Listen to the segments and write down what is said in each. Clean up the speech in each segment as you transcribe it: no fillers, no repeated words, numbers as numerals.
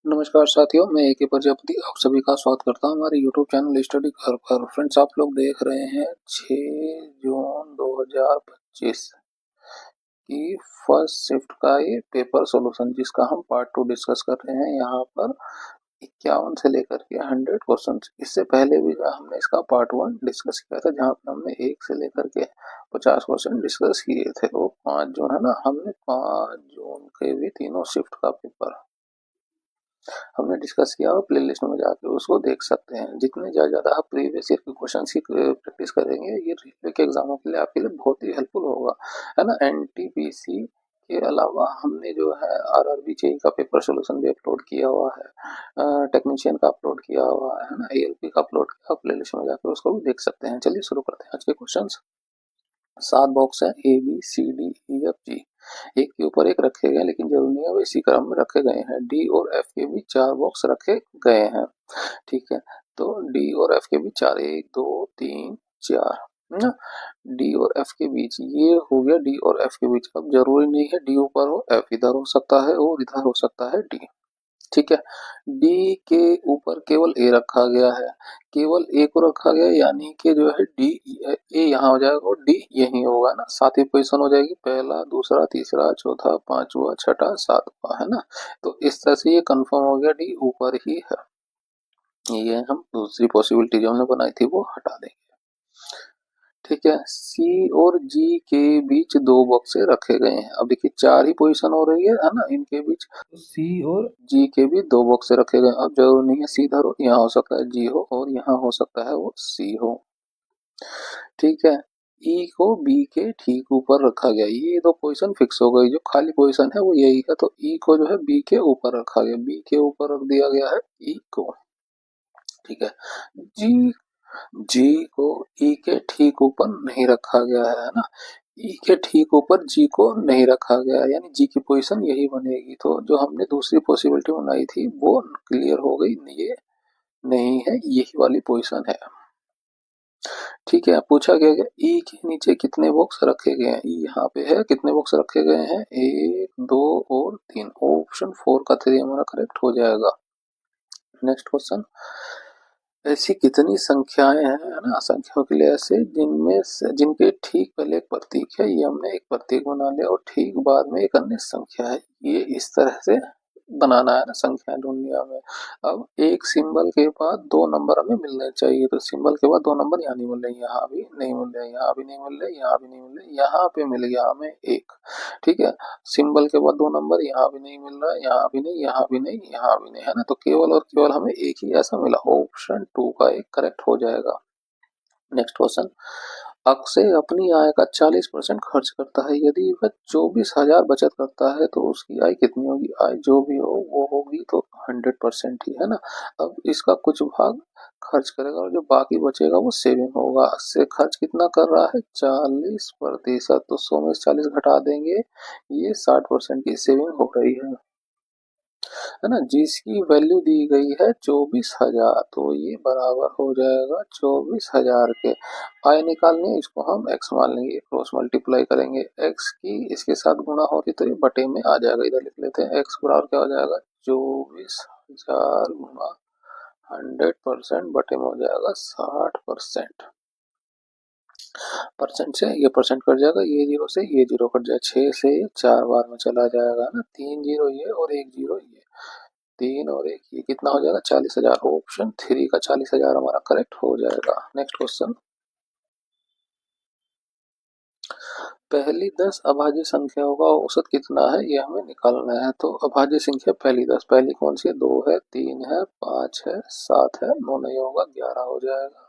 नमस्कार साथियों, मैं ए के प्रजापति आप सभी का स्वागत करता हूं हमारे YouTube चैनल स्टडी घर पर। फ्रेंड्स, आप लोग देख रहे हैं 6 जून 2025 की फर्स्ट शिफ्ट का ये पेपर सॉल्यूशन, जिसका हम पार्ट 2 डिस्कस कर रहे हैं। यहाँ पर 51 से लेकर के 100 क्वेश्चन। इससे पहले भी जो हमने इसका पार्ट 1 डिस्कस किया था, जहाँ पर हमने 1 से लेकर के 50 क्वेश्चन डिस्कस किए थे। वो 5 जून है ना, हमने 5 जून के भी तीनों शिफ्ट का पेपर हमने डिस्कस किया और प्लेलिस्ट में जाके उसको देख सकते हैं। जितने ज़्यादा आप प्रीवियस ईयर के क्वेश्चन की प्रैक्टिस करेंगे, ये रेलवे के एग्जामों के लिए आपके लिए बहुत ही हेल्पफुल होगा, है ना। एनटीपीसी के अलावा हमने जो है आरआरबी जेईई का पेपर सोल्यूशन भी अपलोड किया हुआ है, टेक्नीशियन का अपलोड किया हुआ है ना, एएलपी का अपलोड किया, प्लेलिस्ट में जाकर उसको भी देख सकते हैं। चलिए शुरू करते हैं आज के क्वेश्चन। 7 बॉक्स है, A B C D E F G. एक के ऊपर एक रखे गए, लेकिन जरूरी नहीं है वो इसी क्रम में रखे गए हैं। डी और एफ के भी 4 बॉक्स रखे गए हैं, ठीक है। तो डी और एफ के बीच 4, 1 2 3 4 ना। डी और एफ के बीच ये हो गया, डी और एफ के बीच। अब जरूरी नहीं है डी ऊपर हो, एफ इधर हो सकता है और इधर हो सकता है डी, ठीक है। डी के ऊपर केवल ए रखा गया है, केवल ए को रखा गया, यानी कि जो है डी ए यहाँ हो जाएगा और डी यही होगा ना। सातवीं पोजीशन हो जाएगी, पहला दूसरा तीसरा चौथा पांचवा छठा सातवां, है ना। तो इस तरह से ये कंफर्म हो गया, डी ऊपर ही है। ये हम दूसरी पॉसिबिलिटी जो हमने बनाई थी वो हटा देंगे, ठीक है। सी और जी के बीच 2 बॉक्से रखे गए हैं। अब देखिए 4 ही पोजीशन हो रही है ना इनके बीच। तो सी और जी के भी 2 बॉक्से रखे गए। अब जरूरी नहीं है सी इधर हो, यहाँ हो सकता है जी हो और यहाँ हो सकता है वो सी हो, ठीक है। ई को बी के ठीक ऊपर रखा गया। ये 2 पोजीशन फिक्स हो गई, जो खाली पोजीशन है वो यही है। तो ई को जो है बी के ऊपर रखा गया, बी के ऊपर रख दिया गया है ई को, ठीक है। जी जी को ई के ठीक ऊपर नहीं रखा गया है ना। ई के ठीक ऊपर जी को नहीं रखा गया, यानी जी की पोजीशन यही बनेगी। तो जो हमने दूसरी पॉसिबिलिटी बनाई थी वो क्लियर हो गई, ये नहीं है, यही वाली पोजीशन है, ठीक है। पूछा गया ई के नीचे कितने बॉक्स रखे गए हैं। ई यहाँ पे है, कितने बॉक्स रखे गए हैं, 1 2 और 3। ऑप्शन 4 का 3 हमारा करेक्ट हो जाएगा। नेक्स्ट क्वेश्चन, ऐसी कितनी संख्याएं हैं, है ना। संख्याओं के लिए ऐसे जिनमें से जिनके ठीक पहले एक प्रतीक है, ये हमने एक प्रतीक बना लिया और ठीक बाद में एक अन्य संख्या है। ये इस तरह से बनाना है ना संख्याएं ढूंढनी हमें। अब एक सिंबल के बाद 2 नंबर हमें मिलने चाहिए, तो सिंबल के बाद 2 नंबर यहाँ नहीं मिल रहे, यहाँ भी नहीं मिल रहे, यहाँ भी नहीं मिल रहे, यहाँ भी नहीं मिल रहे, यहाँ पे मिल गया हमें एक, ठीक है। सिंबल के बाद 2 नंबर यहाँ भी नहीं मिल रहा, यहाँ भी नहीं, यहाँ भी नहीं, यहाँ भी नहीं, है ना। तो केवल और केवल हमें एक ही ऐसा मिला, ऑप्शन 2 का एक करेक्ट हो जाएगा। नेक्स्ट क्वेश्चन, अक्षय अपनी आय का 40% खर्च करता है। यदि वह 24,000 बचत करता है तो उसकी आय कितनी होगी। आय जो भी हो वो होगी तो 100% ही, है ना। अब इसका कुछ भाग खर्च करेगा और जो बाकी बचेगा वो सेविंग होगा। से खर्च कितना कर रहा है, 40%। तो 100 में से 40 घटा देंगे, ये 60% की सेविंग हो रही है ना। जिसकी वैल्यू दी गई है 24,000, तो ये बराबर हो जाएगा 24,000 के। आय निकालनी है, इसको हम x मान लेंगे, क्रॉस मल्टीप्लाई करेंगे। x की इसके साथ गुणा होगी तो ये बटे में आ जाएगा, इधर लिख लेते हैं। x बराबर क्या हो जाएगा, 24,000 गुणा 100% बटे में हो जाएगा 60%। परसेंट से ये परसेंट कट जाएगा, ये जीरो से ये जीरो कट जाएगा, 6 से 4 बार में चला जाएगा ना। 3 जीरो ये और 1 जीरो ये, 3 और 1 ये, कितना हो जाएगा 40,000। ऑप्शन 3 का 40,000 हमारा करेक्ट हो जाएगा। नेक्स्ट क्वेश्चन, पहली 10 अभाज्य संख्याओं का औसत कितना है, ये हमें निकालना है। तो अभाज्य संख्या पहली 10, पहली कौन सी है, 2 है, 3 है, 5 है, 7 है, 9 नहीं होगा, 11 हो जाएगा,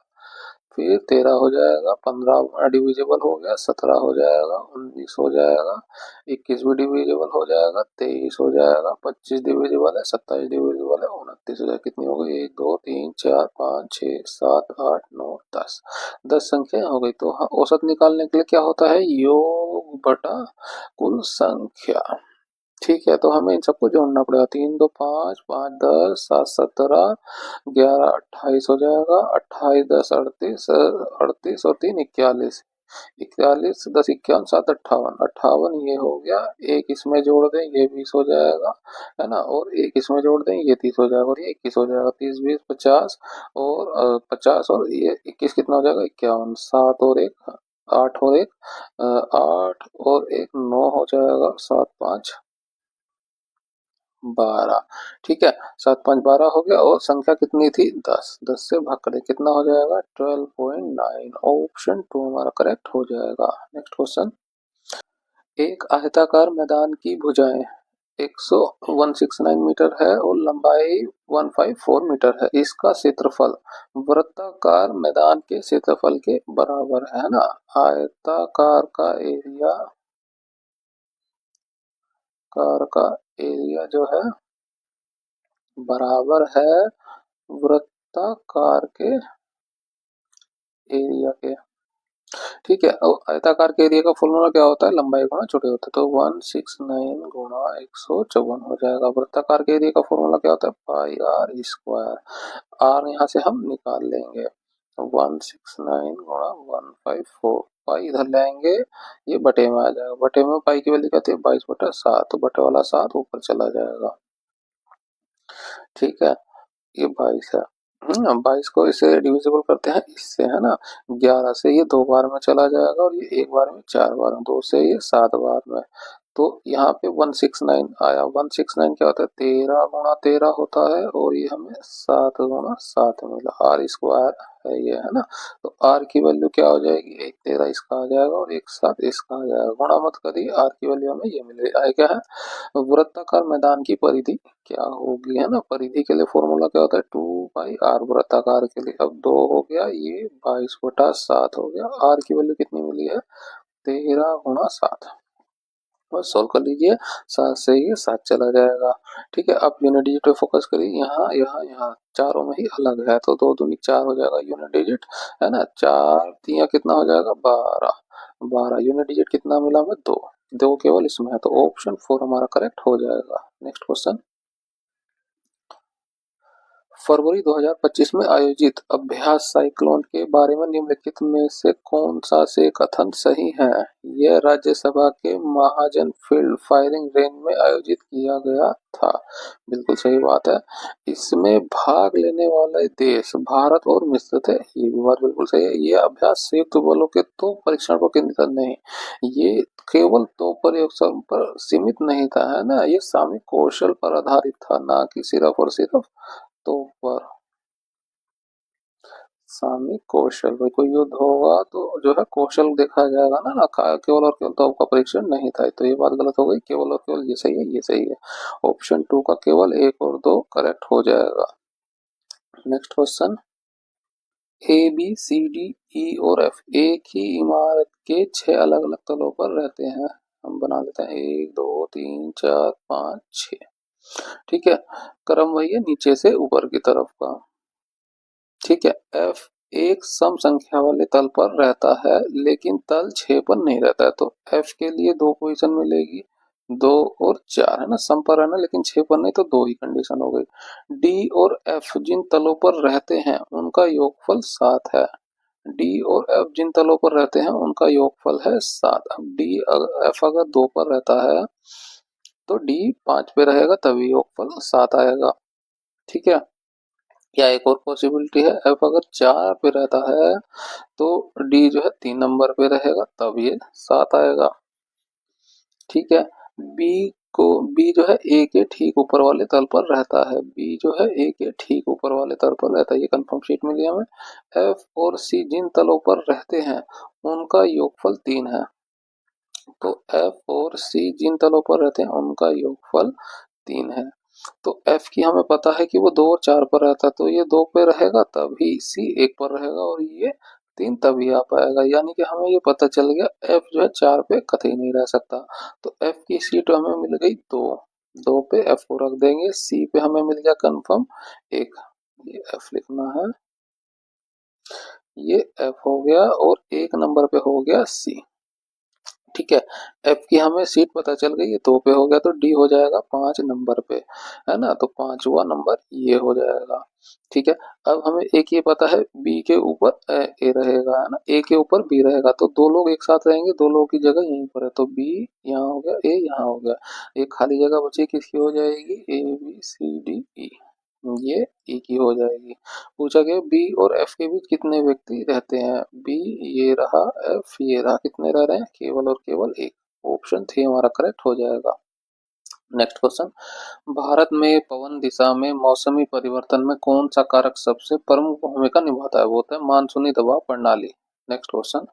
फिर 13 हो जाएगा, 15 डिविजिबल हो गया, 17 हो जाएगा, 19 हो जाएगा, 21 भी डिविजिबल हो जाएगा, 23 हो जाएगा, 25 डिविजिबल है, 27 डिविजिबल है, 29 हो जाएगा। कितनी हो गई, 1 2 3 4 5 6 7 8 9 10, 10 संख्या हो गई। तो हाँ, औसत निकालने के लिए क्या होता है, योग बटा कुल संख्या, ठीक है। तो हमें इन सबको जोड़ना पड़ेगा, 3 2 5 5 10 7 17 11 28 हो जाएगा, 28 10 38 38 और 3 41, 41 10 51 7 58 58 ये हो गया, एक इसमें जोड़ दें ये 20 हो जाएगा, है ना, और एक इसमें जोड़ दें ये 30 हो जाएगा और ये 21 हो जाएगा। 30 20 50 और 50 और ये 21 कितना हो जाएगा 51, 7 और 1 8 और 1 8 और 1 9 हो जाएगा, 7 5 12। ठीक है, 7 5 12 हो गया और संख्या कितनी थी 10, 10 से भाग करें कितना हो जाएगा 12.9। ऑप्शन 2 हमारा करेक्ट हो जाएगा। नेक्स्ट क्वेश्चन, एक आयताकार मैदान की भुजाएं 169 मीटर है और लंबाई 154 मीटर है, इसका क्षेत्रफल वृत्ताकार मैदान के क्षेत्रफल के बराबर है ना। आयताकार का एरिया जो है बराबर है वृत्ताकार के एरिया के। ठीक है, और आयताकार के एरिया का फॉर्मूला क्या होता है, लंबाई गुणा चौड़ाई होता है, तो 169 गुणा 154 हो जाएगा। वृत्ताकार के एरिया का फॉर्मूला क्या होता है, पाई आर स्क्वायर, आर यहाँ से हम निकाल लेंगे, 169 गुणा 154, पाई इधर लाएंगे ये बटे में आ जाएगा, बटे में पाई की वैल्यू कहते हैं 22/7, तो बटे वाला 7 ऊपर चला जाएगा। ठीक है, ये 22 है, 22 को इसे डिविजिबल करते हैं इससे, है ना, 11 से ये 2 बार में चला जाएगा और ये 1 बार में 4 बार में, 2 से ये 7 बार में, तो यहाँ पे 169 आया। 169 क्या होता है 13 गुणा 13 होता है और ये हमें 7 गुणा 7 मिला, आर स्क्वायर है ये, है ना। तो आर की वैल्यू क्या हो जाएगी, 1 13 इसका आ जाएगा और 1 7 इसका आ जाएगा, गुणा मत करिए, आर की वैल्यू हमें ये मिले आए क्या है, वृत्ताकार मैदान की परिधि क्या होगी, है ना। परिधि के लिए फॉर्मूला क्या होता है 2 पाई आर, वृत्ताकार के लिए। अब 2 हो गया, ये 22/7 हो गया, आर की वैल्यू कितनी मिली है 13 गुणा 7, बस सोल्व कर लीजिए, 7 से ये 7 चला जाएगा। ठीक है, अब यूनिट डिजिट पे फोकस करिए, यहाँ यहाँ यहाँ चारों में ही अलग है, तो 2 दूनी 4 हो जाएगा यूनिट डिजिट, है ना, 4 तिया कितना हो जाएगा 12, 12 यूनिट डिजिट कितना मिला हमें 2, 2 केवल इसमें है, तो ऑप्शन 4 हमारा करेक्ट हो जाएगा। नेक्स्ट क्वेश्चन, फरवरी 2025 में आयोजित अभ्यास साइक्लोन के बारे में निम्नलिखित में से कौन सा से कथन सही है। यह राज्यसभा के महाजन फील्ड फायरिंग रेंज में आयोजित किया गया था, बिल्कुल सही बात है। इसमें भाग लेने वाले देश भारत और मिस्र थे, ये भी बात बिल्कुल सही है। ये अभ्यास संयुक्त बलों के तो परीक्षण पर केंद्रित नहीं, ये केवल तो प्रयोगशाला पर सीमित नहीं था, है ना, ये सामरिक कौशल पर आधारित था, ना कि सिर्फ और सिर्फ तो पर सामरिक कौशल, भाई कोई युद्ध होगा तो जो है कौशल देखा जाएगा ना, केवल और केवल तो का परीक्षण नहीं था, तो ये बात गलत हो गई, केवल और केवल ये सही है, ये सही है, ऑप्शन 2 का केवल 1 और 2 करेक्ट हो जाएगा। Next question, A B C D E और एफ एक ही इमारत के 6 अलग अलग तलों पर रहते हैं, हम बना लेते हैं 1 2 3 4 5 6। ठीक है, क्रम वही है नीचे से ऊपर की तरफ का। ठीक है, एफ एक सम संख्या वाले तल पर रहता है लेकिन तल 6 पर नहीं रहता है, तो एफ के लिए 2 पोजीशन मिलेगी, 2 और 4, है ना, सम पर है ना, लेकिन 6 पर नहीं, तो 2 ही कंडीशन हो गई। डी और एफ जिन तलों पर रहते हैं उनका योगफल 7 है, डी और एफ जिन तलों पर रहते हैं उनका योगफल है 7। अब डी एफ अगर 2 पर रहता है तो डी 5 पे रहेगा तभी योगफल 7 आएगा। ठीक है, या एक और पॉसिबिलिटी है, एफ अगर 4 पे रहता है तो डी जो है 3 नंबर पे रहेगा तब ये 7 आएगा। ठीक है, बी को बी जो है ए के ठीक ऊपर वाले तल पर रहता है, बी जो है ए के ठीक ऊपर वाले तल पर रहता है, ये कंफर्म शीट मिली हमें। एफ और सी जिन तलों पर रहते हैं उनका योगफल 3 है, तो एफ और सी जिन तलों पर रहते हैं उनका योगफल 3 है। तो एफ की हमें पता है कि वो 2 और 4 पर रहता है, तो ये 2 पे रहेगा तभी सी 1 पर रहेगा और ये 3 तभी आ पाएगा, यानी कि हमें ये पता चल गया एफ जो है 4 पे कतई नहीं रह सकता। तो एफ की सीट हमें मिल गई 2, 2 पे एफ को रख देंगे, सी पे हमें मिल गया कंफर्म 1, ये एफ लिखना है, ये एफ हो गया और 1 नंबर पे हो गया सी। ठीक है। एफ की हमें सीट पता चल गई है, 2 पे हो गया तो डी हो जाएगा 5 नंबर पे, है ना, तो 5वां नंबर ये हो जाएगा। ठीक है। अब हमें एक ये पता है बी के ऊपर ए रहेगा, है ना, ए के ऊपर बी रहेगा, तो दो लोग एक साथ रहेंगे, दो लोगों की जगह यहीं पर है, तो बी यहाँ हो गया, ए यहाँ हो गया, एक खाली जगह बची किसकी हो जाएगी, ए बी सी डी ई, ये ई की हो जाएगी। पूछा गया बी और एफ के बीच कितने व्यक्ति रहते हैं, बी ये रहा, एफ ये रहा, कितने रह रहे हैं, केवल और केवल एक। ऑप्शन 3 हमारा करेक्ट हो जाएगा। नेक्स्ट क्वेश्चन, भारत में पवन दिशा में मौसमी परिवर्तन में कौन सा कारक सबसे प्रमुख भूमिका निभाता है, वो होता है मानसूनी दबाव प्रणाली। नेक्स्ट क्वेश्चन,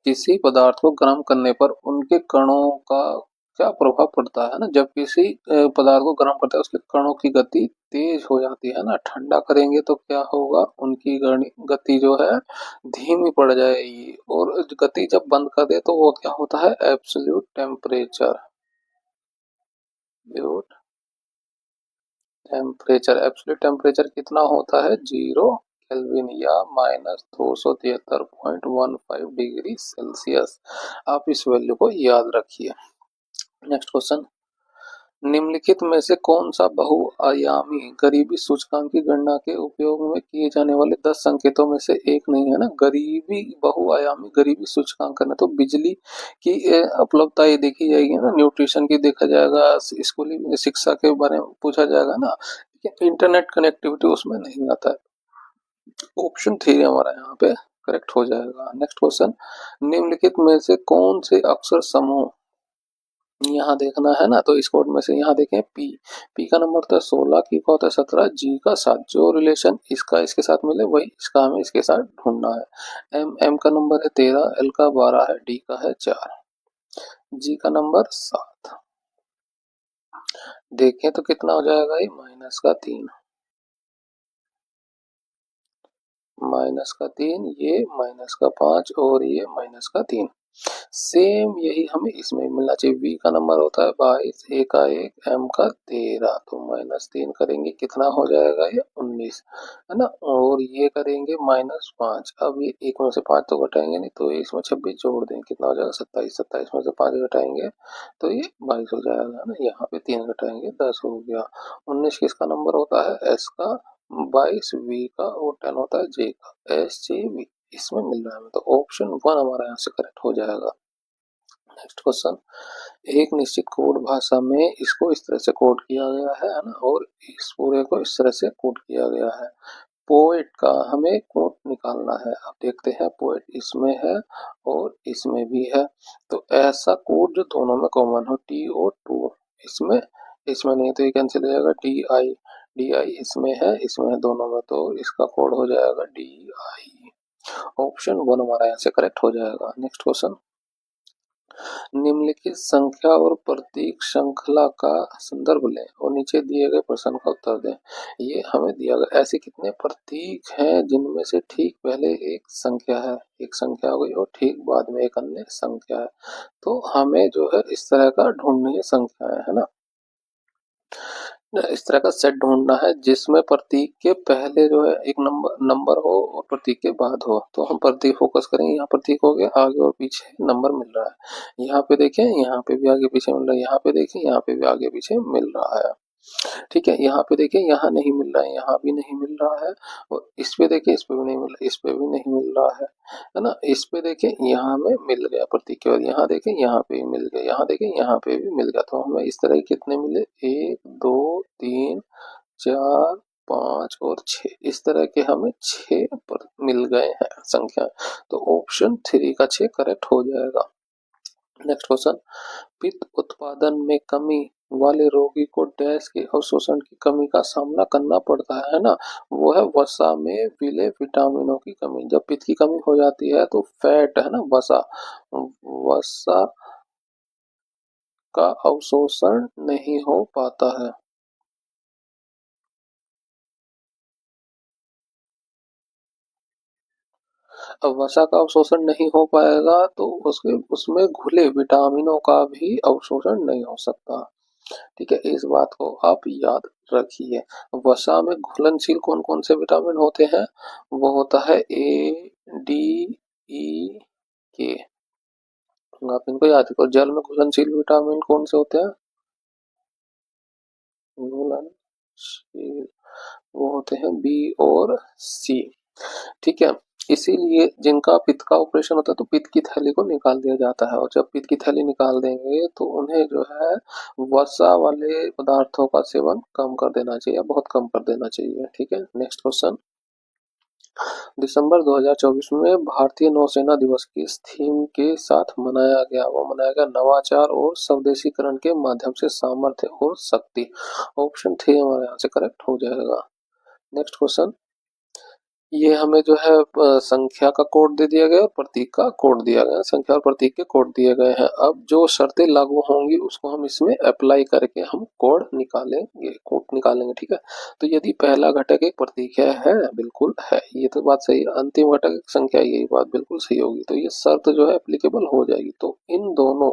किसी पदार्थ को गर्म करने पर उनके कणों का क्या प्रभाव पड़ता है ना, जब किसी पदार्थ को गर्म करते हैं उसके कणों की गति तेज हो जाती है ना, ठंडा करेंगे तो क्या होगा, उनकी गति जो है धीमी पड़ जाएगी, और गति जब बंद कर दे तो वो क्या होता है, एब्सोल्यूट टेम्परेचर। एब्सोल्यूट टेम्परेचर कितना होता है, 0 केल्विन या -273.15 डिग्री सेल्सियस। आप इस वैल्यू को याद रखिए। नेक्स्ट क्वेश्चन, निम्नलिखित में से कौन सा बहुआयामी गरीबी सूचकांक की गणना के उपयोग में किए जाने वाले 10 संकेतों में से एक नहीं है ना, गरीबी बहुआयामी गरीबी सूचकांक करना तो बिजली की उपलब्धता ये देखी जाएगी ना, न्यूट्रिशन की देखा जाएगा, स्कूली शिक्षा के बारे में पूछा जाएगा ना, लेकिन इंटरनेट कनेक्टिविटी उसमें नहीं आता है। ऑप्शन 3 हमारा यहाँ पे करेक्ट हो जाएगा। नेक्स्ट क्वेश्चन, निम्नलिखित में से कौन से अक्षर समूह, यहाँ देखना है ना, तो इस कोड में से यहाँ देखें पी का नंबर होता है 16, की का होता है 17, जी का 7, जो रिलेशन इसका इसके साथ मिले वही इसका हमें इसके साथ ढूंढना है। एम का नंबर है 13, एल का 12 है, डी का है 4, जी का नंबर 7। देखें तो कितना हो जाएगा, ये -3, -3, ये -5 और ये -3। सेम यही हमें इसमें मिलना चाहिए। वी का नंबर होता है 22, ए का 1, एम का 13, तो -3 करेंगे कितना हो जाएगा, ये 19, है ना, और ये करेंगे -5। अब ये एक में से 5 तो घटाएंगे नहीं, तो इसमें 26 जोड़ देंगे, कितना हो जाएगा 27, 27 में से 5 घटाएंगे तो ये 22 हो जाएगा, है ना, यहाँ पे 3 घटाएंगे 10 हो गया। 19 किसका नंबर होता है, एस का, 22 वी का, और 10 होता है जे का, एस जे वी इसमें मिल रहा है, तो ऑप्शन 1 हमारा यहाँ से करेक्ट हो जाएगा। नेक्स्ट क्वेश्चन, एक निश्चित कोड भाषा में इसको इस तरह से कोड किया गया है ना, और इस पूरे को इस तरह से कोड किया गया है। पोएट का हमें कोड निकालना है, अब देखते हैं पोएट इसमें है और इसमें भी है, तो ऐसा कोड जो दोनों में कॉमन हो, टी और टू, इसमें इसमें नहीं तो ये कैंसिल हो जाएगा, डी आई इसमें है, इसमें है दोनों में, तो इसका कोड हो जाएगा डी आई। ऑप्शन 1 हमारा यहाँ से करेक्ट हो जाएगा। नेक्स्ट क्वेश्चन, निम्नलिखित संख्या और प्रतीक श्रृंखला का संदर्भ लें और नीचे दिए गए प्रश्न का उत्तर दें। ये हमें दिया गया, ऐसे कितने प्रतीक हैं जिनमें से ठीक पहले एक संख्या है, एक संख्या हो गई और ठीक बाद में एक अन्य संख्या है, तो हमें जो है इस तरह का ढूंढनी है संख्याएं, है ना, इस तरह का सेट ढूंढना है जिसमें प्रतीक के पहले जो है एक नंबर नंबर हो और प्रतीक के बाद हो, तो हम प्रतीक फोकस करेंगे, यहाँ प्रतीक हो गया, आगे और पीछे नंबर मिल रहा है, यहाँ पे देखें यहाँ पे भी आगे पीछे मिल रहा है, यहाँ पे देखें यहाँ पे भी आगे पीछे मिल रहा है। ठीक है, यहाँ पे देखिए यहाँ नहीं मिल रहा है, यहाँ भी नहीं मिल रहा है, और इस पे देखिए इस पे भी नहीं मिल रहा, इस पे भी नहीं मिल रहा है ना, इस पे देखिए यहाँ में मिल गया प्रतीक के बाद, यहाँ देखें यहाँ पे भी मिल गया, यहाँ देखें यहाँ पे भी मिल गया, तो हमें इस तरह कितने मिले, 1 2 3 4 5 और 6, इस तरह के हमें 6 पर मिल गए हैं संख्या, तो ऑप्शन 3 का 6 करेक्ट हो जाएगा। नेक्स्ट क्वेश्चन, पित्त उत्पादन में कमी वाले रोगी को डैश के अवशोषण की कमी का सामना करना पड़ता है ना, वो है वसा में विले विटामिनों की कमी। जब पित्त की कमी हो जाती है तो फैट है ना, वसा वसा का अवशोषण नहीं हो पाता है। अब वसा का अवशोषण नहीं हो पाएगा तो उसके उसमें घुले विटामिनों का भी अवशोषण नहीं हो सकता। ठीक है, इस बात को आप याद रखिए। वसा में घुलनशील कौन कौन से विटामिन होते हैं, वो होता है ए डी ई के, आप इनको याद रखो। जल में घुलनशील विटामिन कौन से होते हैं? घुलनशील वो होते हैं बी और सी। ठीक है, इसीलिए जिनका पित्त का ऑपरेशन होता है तो पित्त की थैली को निकाल दिया जाता है, और जब पित्त की थैली निकाल देंगे तो उन्हें जो है वसा वाले पदार्थों का सेवन कम कर देना चाहिए, बहुत कम कर देना चाहिए। ठीक है, नेक्स्ट क्वेश्चन। दिसंबर 2024 में भारतीय नौसेना दिवस किस थीम के साथ मनाया गया? वो मनाया गया नवाचार और स्वदेशीकरण के माध्यम से सामर्थ्य और शक्ति। ऑप्शन 3 हमारे यहाँ से करेक्ट हो जाएगा। Next question. ये हमें जो है संख्या का कोड दे दिया गया और प्रतीक का कोड दिया गया, संख्या और प्रतीक के कोड दिए गए हैं। अब जो शर्तें लागू होंगी उसको हम इसमें अप्लाई करके हम कोड निकालेंगे। ठीक है, तो यदि पहला घटक एक प्रतीक है बिल्कुल है, ये तो बात सही है। अंतिम घटक एक संख्या, यही बात बिल्कुल सही होगी, तो ये शर्त जो है एप्लीकेबल हो जाएगी। तो इन दोनों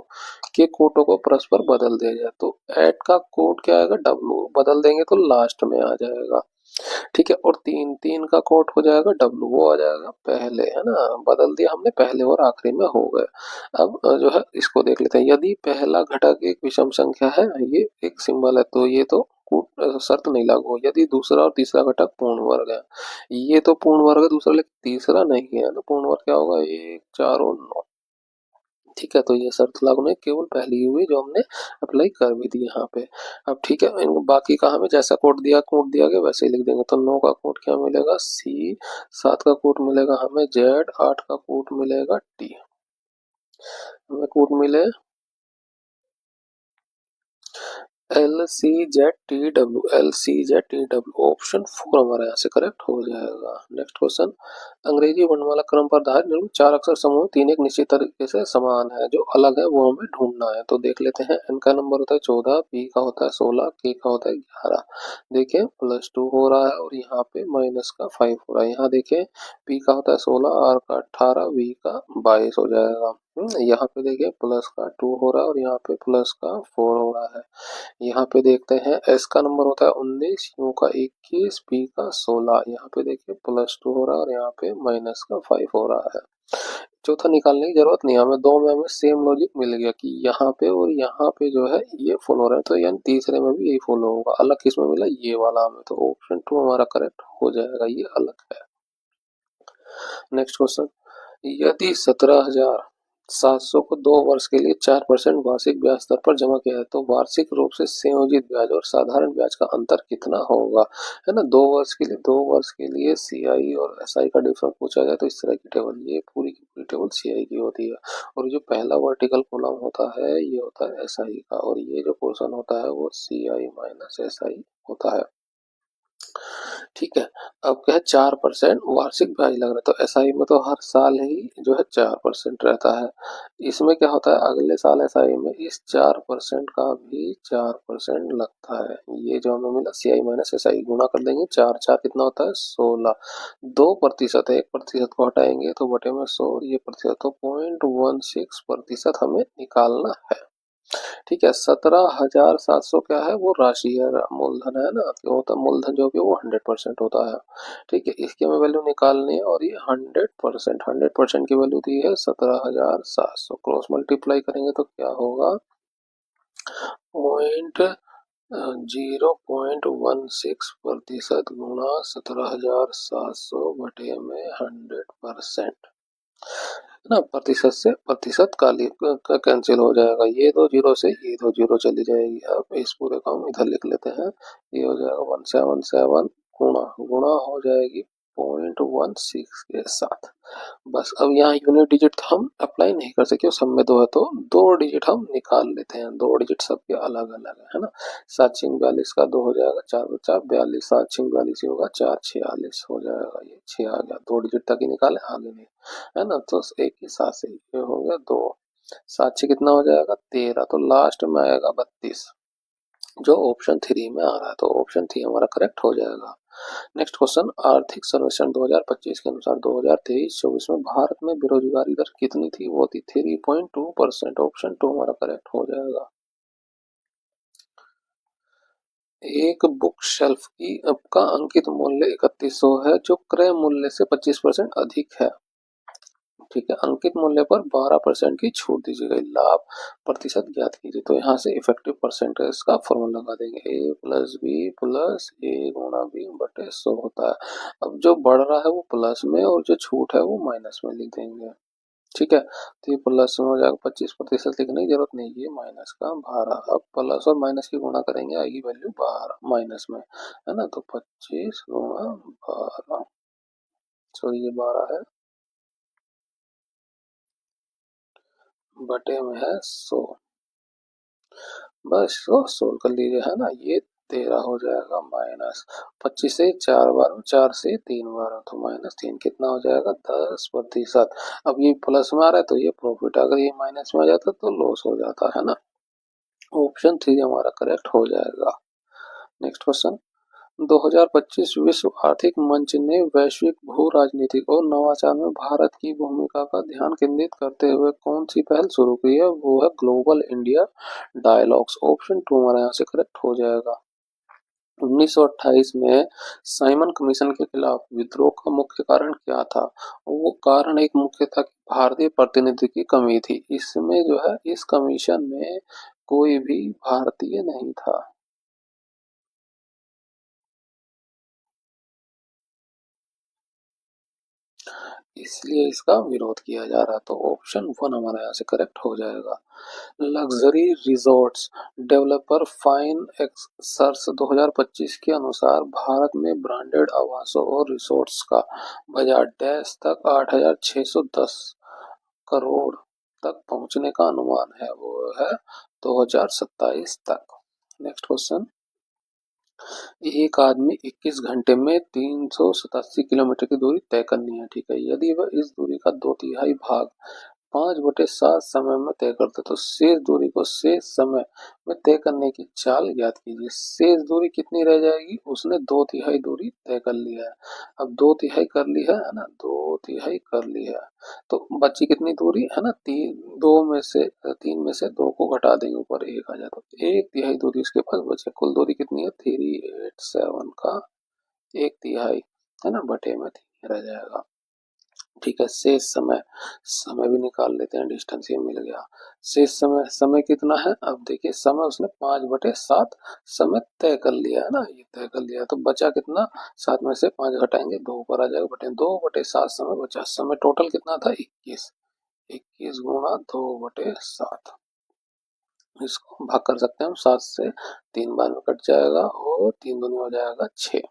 के कोटों को परस्पर बदल दिया जाए, तो एट का कोड क्या आएगा? डब्लू, बदल देंगे तो लास्ट में आ जाएगा। ठीक है, और तीन तीन का कोट हो जाएगा डब्लू, वो आ जाएगा पहले, है ना, बदल दिया हमने, पहले और आखिरी में हो गए। अब जो है इसको देख लेते हैं। यदि पहला घटक एक विषम संख्या है, ये एक सिंबल है, तो ये तो शर्त नहीं लागू हो। यदि दूसरा और तीसरा घटक पूर्ण वर्ग है, ये तो पूर्ण वर्ग है दूसरा, लेकिन तीसरा नहीं है, तो पूर्ण वर्ग क्या होगा? 1 4 और 9। ठीक है, तो ये शर्त लागू नहीं, केवल पहली ही हुई जो हमने अप्लाई कर भी दी यहाँ पे। अब ठीक है, इनको बाकी का हमें जैसा कोड दिया गया वैसे ही लिख देंगे। तो 9 का कोड क्या मिलेगा? सी। 7 का कोड मिलेगा हमें जेड। 8 का कोड मिलेगा टी। हमें कोड मिले LCZTW। ऑप्शन 4 हमारे यहाँ से करेक्ट हो जाएगा। Next question. अंग्रेजी वर्णमाला क्रम पर आधारित निम्न 4 अक्षर समूह तीन एक निश्चित तरीके से समान है, जो अलग है वो हमें ढूंढना है। तो देख लेते हैं। एन का नंबर होता है 14, पी का होता है 16, के का होता है 11। देखिए +2 हो रहा है और यहाँ पे माइनस का 5 हो रहा है। यहाँ देखिए पी का होता है 16, आर का 18, वी का 22 हो जाएगा। यहाँ पे देखिए प्लस का 2 हो रहा है और यहाँ पे प्लस का 4 हो रहा है। यहाँ पे देखते हैं एस का नंबर होता है 19, यू का 21, पी का 16। यहाँ पे देखिए +2 हो रहा है और यहाँ पे माइनस का 5 हो रहा है। चौथा निकालने की जरूरत नहीं, हमें दो में हमें सेम लॉजिक मिल गया कि यहाँ पे और यहाँ पे जो है ये फॉलो हो रहा है, तो यानी तीसरे में भी यही फॉलो होगा। अलग किसमें मिला? ये वाला हमें, तो ऑप्शन 2 हमारा करेक्ट हो जाएगा, ये अलग है। Next question. यदि 17,700 को 2 वर्ष के लिए 4% वार्षिक ब्याज दर पर जमा किया है, तो वार्षिक रूप से संयोजित ब्याज और साधारण ब्याज का अंतर कितना होगा? है ना, 2 वर्ष के लिए सीआई और एसआई का डिफरेंस पूछा जाए तो इस तरह की टेबल, ये पूरी की पूरी टेबल सीआई की होती है, और जो पहला वर्टिकल कॉलम होता है ये होता है एसआई का, और ये जो पोर्शन होता है वो सीआई माइनस एसआई होता है। ठीक है, अब क्या है? 4% वार्षिक ब्याज लग रहा है, तो एसआई में तो हर साल ही जो है 4% रहता है। इसमें क्या होता है? अगले साल एसआई में इस 4% का भी 4% लगता है। ये जो हमें मिला सीआई माइनस एसआई, गुणा कर देंगे, 4 4 कितना होता है? 16। 2% है, 1% को हटाएंगे तो बटे में 100, ये प्रतिशत, तो 0.16% हमें निकालना है। ठीक है, 17,700 क्या है? वो राशि है, मूलधन है ना, क्या होता है? मूलधन जो भी वो 100% होता है। ठीक है, इसकी हमें वैल्यू निकालनी है, और ये 100% की वैल्यू दी है 17,700। क्रॉस मल्टीप्लाई करेंगे तो क्या होगा? पॉइंट 0.16% गुणा 17,700 बटे में 100%, है ना। प्रतिशत से प्रतिशत का कैंसिल हो जाएगा, ये दो जीरो से ये दो जीरो चली जाएगी। अब इस पूरे को हम इधर लिख लेते हैं, ये हो जाएगा 177 गुणा गुणा हो जाएगी 0.16 के साथ। बस अब यहाँ यूनिट डिजिट तो हम अप्लाई नहीं कर सकते, सब में 2 है, तो 2 डिजिट हम निकाल लेते हैं। 2 डिजिट सबके अलग अलग है ना। 7 6 42 का 2 हो जाएगा, 4 4 42, 7 6 42 ही होगा, 4 46 हो जाएगा, ये 6 आ गया। 2 डिजिट तक ही निकाले, आगे नहीं, है ना। तो एक ही साथ से ये हो गया 2। 7 6 कितना हो जाएगा? 13, तो लास्ट में आएगा 32, जो ऑप्शन 3 में आ रहा है, तो ऑप्शन 3 हमारा करेक्ट हो जाएगा। Next question. आर्थिक सर्वेक्षण 2025 के अनुसार 2023-24 में भारत में बेरोजगारी दर कितनी थी? वो थी 3.2%। ऑप्शन 2 हमारा करेक्ट हो जाएगा। एक बुक शेल्फ की का अंकित मूल्य 3100 है, जो क्रय मूल्य से 25% अधिक है। ठीक है, अंकित मूल्य पर 12% की छूट दीजिए गई, लाभ प्रतिशत ज्ञात कीजिए। तो यहाँ से इफेक्टिव परसेंटेज का फॉर्मूला लगा देंगे, ए प्लस बी प्लस ए गुणा बी बटे 100 होता है। अब जो बढ़ रहा है वो प्लस में और जो छूट है वो माइनस में लिख देंगे। ठीक है, तो ये प्लस में हो जाएगा, 25% लिखने की जरूरत नहीं, ये माइनस का 12। अब प्लस और माइनस की गुणा करेंगे, आएगी वैल्यू 12 माइनस में, है ना। तो 25 गुणा 12, सॉरी ये 12 है, बटे में है 100, बस 100 सोल्व कर लीजिए, है ना। ये 13 हो जाएगा माइनस 25 से 4 बार, 4 से 3 बार, तो -3 कितना हो जाएगा 10%। अब ये प्लस में आ रहा है तो ये प्रॉफिट, अगर ये माइनस में आ जाता तो लॉस हो जाता है ना। ऑप्शन 3 हमारा करेक्ट हो जाएगा। नेक्स्ट क्वेश्चन, 2025 विश्व आर्थिक मंच ने वैश्विक भू राजनीतिक और नवाचार में भारत की भूमिका का ध्यान केंद्रित करते हुए कौन सी पहल शुरू की है, वो है ग्लोबल इंडिया डायलॉग्स। ऑप्शन 2 हमारे यहाँ से करेक्ट हो जाएगा। 1928 में साइमन कमीशन के खिलाफ विद्रोह का मुख्य कारण क्या था, वो कारण एक मुख्य था कि भारतीय प्रतिनिधि की कमी थी। इसमें जो है इस कमीशन में कोई भी भारतीय नहीं था, इसलिए इसका विरोध किया जा रहा। तो ऑप्शन 1 हमारे यहाँ से करेक्ट हो जाएगा। Luxury resorts developer fine accursed 2025 के अनुसार भारत में ब्रांडेड आवासों और रिसोर्ट्स का बाजार डैश तक 8,610 करोड़ तक पहुंचने का अनुमान है, वो है 2027 तक। नेक्स्ट क्वेश्चन, एक आदमी 21 घंटे में 387 किलोमीटर की दूरी तय करनी है, ठीक है। यदि वह इस दूरी का 2/3 भाग 5/7 समय में तय करते तो शेष दूरी को शेष समय में तय करने की चाल ज्ञात कीजिए। शेष दूरी कितनी रह जाएगी, उसने 2/3 दूरी तय कर लिया है। अब 2/3 कर ली है ना, 2/3 कर ली है, तो बची कितनी दूरी है ना, 3 में से 2 को घटा देंगे, ऊपर 1 आ जाए तो 1/3 दूरी उसके पास बचे। कुल दूरी कितनी है 387 का 1/3, है ना, बटे में 3 रह जाएगा। ठीक है, शेष समय, समय भी निकाल लेते हैं, डिस्टेंस ये मिल गया। शेष समय, समय कितना है, अब देखिए समय उसने 5/7 समय तय कर लिया है ना, ये तय कर लिया, तो बचा कितना, 7 में से 5 घटाएंगे 2 ऊपर आ जाएगा, बटे 2/7 समय बचा। समय टोटल कितना था 21, 21 गुणा 2/7, इसको भाग कर सकते हैं हम, 7 से 3 बार में कट जाएगा और 3 दूनी हो जाएगा 6।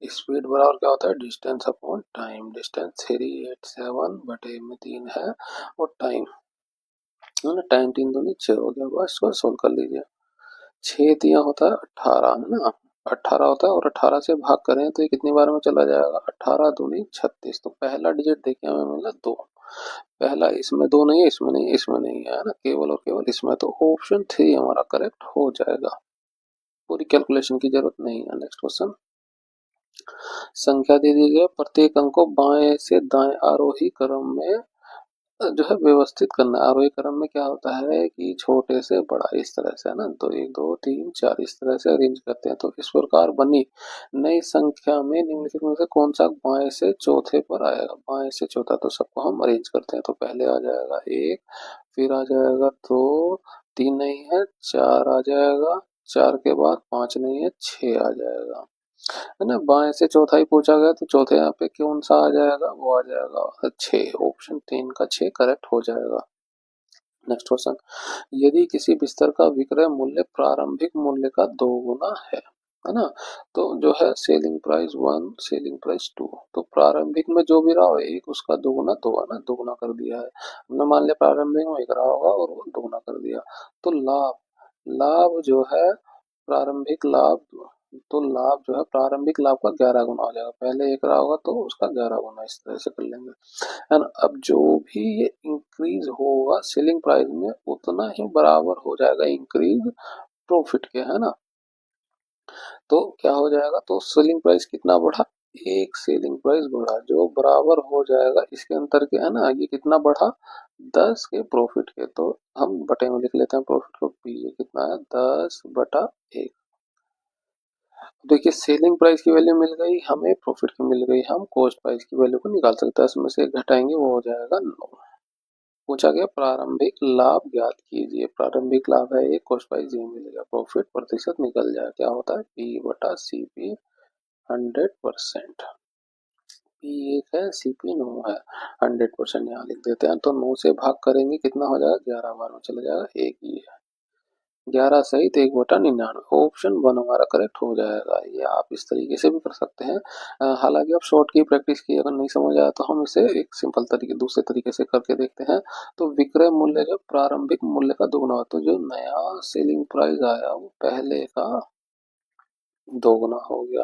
स्पीड बराबर क्या होता है, डिस्टेंस अपॉन टाइम, डिस्टेंस 387 बटे में 3 है, और टाइम है ना, टाइम 3 दूनी 6 हो गया, बस इसको सोल्व कर लीजिए। 6 दिया होता है 18, है ना, 18 होता है, और 18 से भाग करें तो ये कितनी बार में चला जाएगा, 18 दूनी 36। तो पहला डिजिट देखिए हमें मिला 2, पहला इसमें 2 नहीं है, इसमें नहीं है, इसमें नहीं है ना, केवल और केवल इसमें, तो ऑप्शन 3 हमारा करेक्ट हो जाएगा, पूरी कैलकुलेशन की जरूरत नहीं है। नेक्स्ट क्वेश्चन, संख्या दे दी गई, प्रत्येक अंक को बाएं से दाएं आरोही क्रम में जो है व्यवस्थित करना है। आरोही क्रम में क्या होता है कि छोटे से बड़ा इस तरह से, है ना, तो 1 2 3 4 इस तरह से अरेंज करते हैं। तो इस प्रकार बनी नई संख्या में निम्नलिखित में से कौन सा बाएं से चौथे पर आएगा, बाएं से चौथा, तो सबको हम अरेंज करते हैं। तो पहले आ जाएगा 1, फिर आ जाएगा 2, 3 नहीं है, 4 आ जाएगा, 4 के बाद 5 नहीं है, 6 आ जाएगा, है ना। बाएं से चौथा ही पूछा गया तो चौथे यहाँ पे कौन सा आ जाएगा, वो आ जाएगा 6, ऑप्शन 3 का 6 करेक्ट हो जाएगा। नेक्स्ट क्वेश्चन, यदि किसी बिस्तर का विक्रय मूल्य प्रारंभिक मूल्य का 2 गुना है ना, तो जो है सेलिंग प्राइस 1 सेलिंग प्राइस 2, तो प्रारंभिक में जो भी रहा हो एक, उसका 2 गुना 2 है ना, 2 गुना कर दिया है हमने, मान लिया प्रारंभिक में 1 रहा होगा और वो 2 गुना कर दिया। तो लाभ, लाभ जो है प्रारंभिक लाभ, तो लाभ जो है प्रारंभिक लाभ का 11 गुना हो जाएगा, पहले 1 रहा होगा तो उसका 11 गुना, इस तरह से कर लेंगे, है ना। अब जो भी ये इंक्रीज होगा सेलिंग प्राइस में उतना ही बराबर हो जाएगा इंक्रीज प्रॉफिट के, है ना। तो क्या हो जाएगा, तो सेलिंग प्राइस कितना बढ़ा, एक सेलिंग प्राइस बढ़ा जो बराबर हो जाएगा इसके अंतर के, है ना, ये कितना बढ़ा 10 के प्रॉफिट के, तो हम बटे में लिख लेते हैं प्रॉफिट को, पी ये कितना है 10/1, देखिए सेलिंग प्राइस की वैल्यू मिल गई हमें, प्रॉफिट की मिल गई, हम कॉस्ट प्राइस की वैल्यू को निकाल सकते हैं, इसमें से घटाएंगे वो हो जाएगा 9। पूछा गया प्रारंभिक लाभ ज्ञात कीजिए, प्रारंभिक लाभ है ये, कॉस्ट प्राइस ये मिलेगा, प्रॉफिट प्रतिशत निकल जाए, क्या होता है पी बटा सी पी 100%। पी 1 है, सी पी 9 है, 100% यहाँ लिख देते हैं, तो 9 से भाग करेंगे कितना हो जाएगा, 11 बार में चला जाएगा, एक ही है, 11 सहित 1/99, ऑप्शन 1 हमारा करेक्ट हो जाएगा। ये आप इस तरीके से भी कर सकते हैं। हालांकि आप शॉर्ट की प्रैक्टिस की, अगर नहीं समझ आया तो हम इसे एक सिंपल तरीके दूसरे तरीके से करके देखते हैं। तो विक्रय मूल्य जो प्रारंभिक मूल्य का दोगुना हो, तो जो नया सेलिंग प्राइस आया वो पहले का दोगुना हो गया,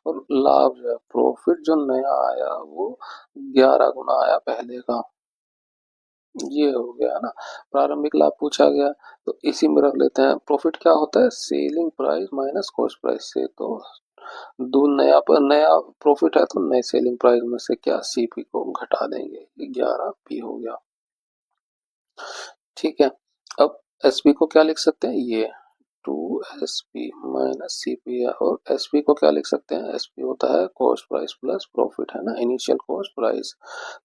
और लाभ जो है प्रॉफिट जो नया आया वो 11 गुना आया पहले का, ये हो गया ना। प्रारंभिक लाभ पूछा गया तो इसी में रख लेते हैं, प्रॉफिट क्या होता है selling price minus cost price से, तो दो नया पर नया प्रॉफिट है तो नए सेलिंग प्राइस में से क्या सीपी को घटा देंगे, 11 पी हो गया। ठीक है, अब एसपी को क्या लिख सकते हैं, ये 2SP माइनस सीपी है, और एसपी को क्या लिख सकते हैं, एसपी होता है कॉस्ट प्राइस प्लस प्रॉफिट, है ना, इनिशियल कॉस्ट प्राइस।